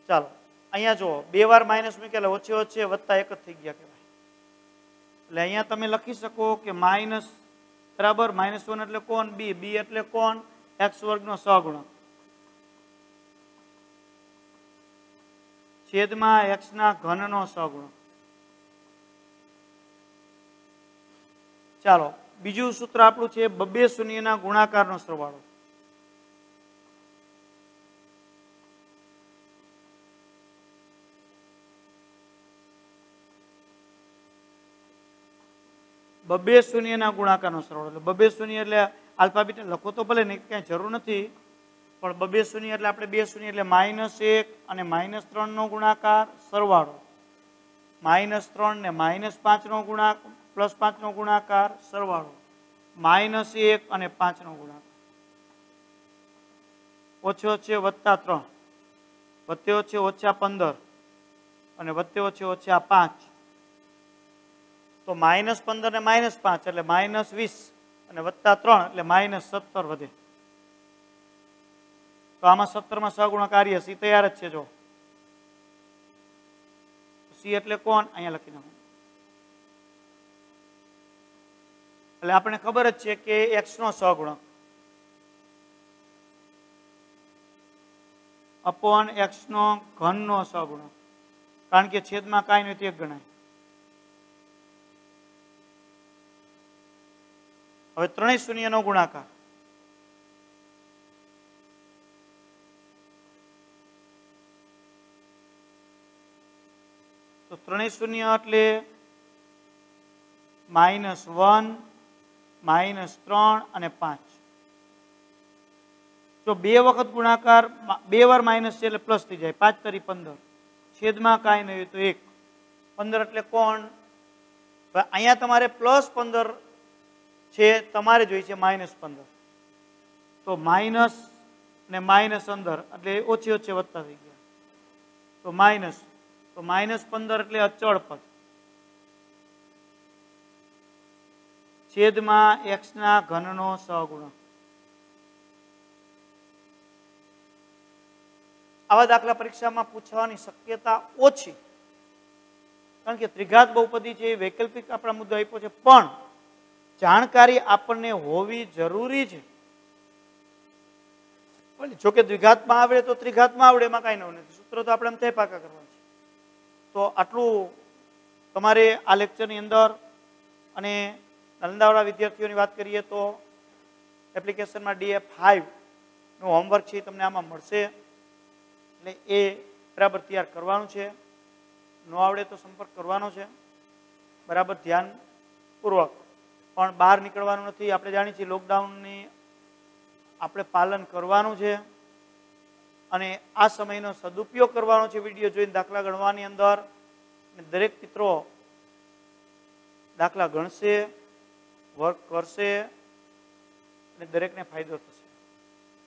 ચાલો અહીંયા જો 2 વાર માઇનસ મૂકેલા, ઓછે ઓછે વત્તા 1 જ થઈ ગયા કહેવાય. એટલે અહીંયા તમે લખી શકો કે માઇનસ બરાબર -1 એટલે કોણ? b. b એટલે કોણ? x વર્ગનો સહગુણક છેદમાં x ના ઘનનો સહગુણક. ચાલો બીજું સૂત્ર આપણું છે બબ્બે શૂન્યના ગુણાકારનો સરવાળો. બબ્બે શૂન્યના ગુણાકારનો સરવાળો એટલે બબ્બે શૂન્ય એટલે આલ્ફા બીટા લખો તો ભલે નહીં, કાંઈ જરૂર નથી, પણ બબ્બે શૂન્ય એટલે આપણે 2 શૂન્ય એટલે -1 અને -3 નો ગુણાકાર સરવાળો, -3 ને -5 નો ગુણાકાર, +5 નો ગુણાકાર સરવાળો, -1 અને 5 નો ગુણાકાર, ઓછે ઓછે +3, વત્તે ઓછે -15 અને વત્તે ઓછે -5. તો -15 ને -5 એટલે -20 અને +3 એટલે -17 વધે. તો આમાં 17 માં સહગુણક કાર્ય સી તૈયાર જ છે. જો સી એટલે કોણ? અહીંયા લખી નાખો. એટલે આપણે ખબર જ છે કે x નો સહગુણક અપોન x નો ઘનનો સહગુણક, કારણ કે છેદમાં કાંઈ નથી 1 ગણાય. હવે ત્રણેય શૂન્યનો ગુણાકાર. તો ત્રણેય શૂન્ય એટલે -1 -3 અને 5. જો 2 વખત ગુણાકાર, 2 વાર માઇનસ છે એટલે પ્લસ થઈ જાય, 5 તરી 15, છેદમાં કાંઈ નહીં હોય તો 1. 15 એટલે કોણ? અહીંયા તમારે +15 છે, તમારે જોઈએ છે -15. તો માઇનસ ને માઇનસ અંદર એટલે ઓછી ઓછી વધતા થઈ ગયા. તો માઇનસ, તો -15 એટલે અચળ પદ છેદમાં x ના ઘનનો સહગુણક. આવા દાખલા પરીક્ષામાં પૂછવાની શક્યતા ઓછી, કારણ કે ત્રિઘાત બહુપદી છે, વૈકલ્પિક આપણા મુદ્દો આપ્યો છે. પણ જાણકારી આપણને હોવી જરૂરી છે. જોકે દ્વિઘાતમાં આવડે તો ત્રિઘાતમાં આવડે, એમાં કાંઈ નવું નથી. સૂત્રો તો આપણે તે પાકા કરવાનું છે. તો આટલું તમારે આ લેક્ચરની અંદર, અને નાલંદાવાળા વિદ્યાર્થીઓની વાત કરીએ તો એપ્લિકેશનમાં DA5 નું હોમવર્ક છે તમને આમાં મળશે. એટલે એ બરાબર તૈયાર કરવાનું છે. ન આવડે તો સંપર્ક કરવાનો છે, બરાબર ધ્યાનપૂર્વક. પણ બહાર નીકળવાનું નથી. આપણે જાણીએ છીએ લોકડાઉનની આપણે પાલન કરવાનું છે, અને આ સમયનો સદુપયોગ કરવાનો છે. વિડીયો જોઈને દાખલા ગણવાની અંદર દરેક મિત્રો દાખલા ગણશે, વર્ક કરશે, અને દરેકને ફાયદો થશે.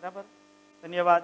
બરાબર. ધન્યવાદ.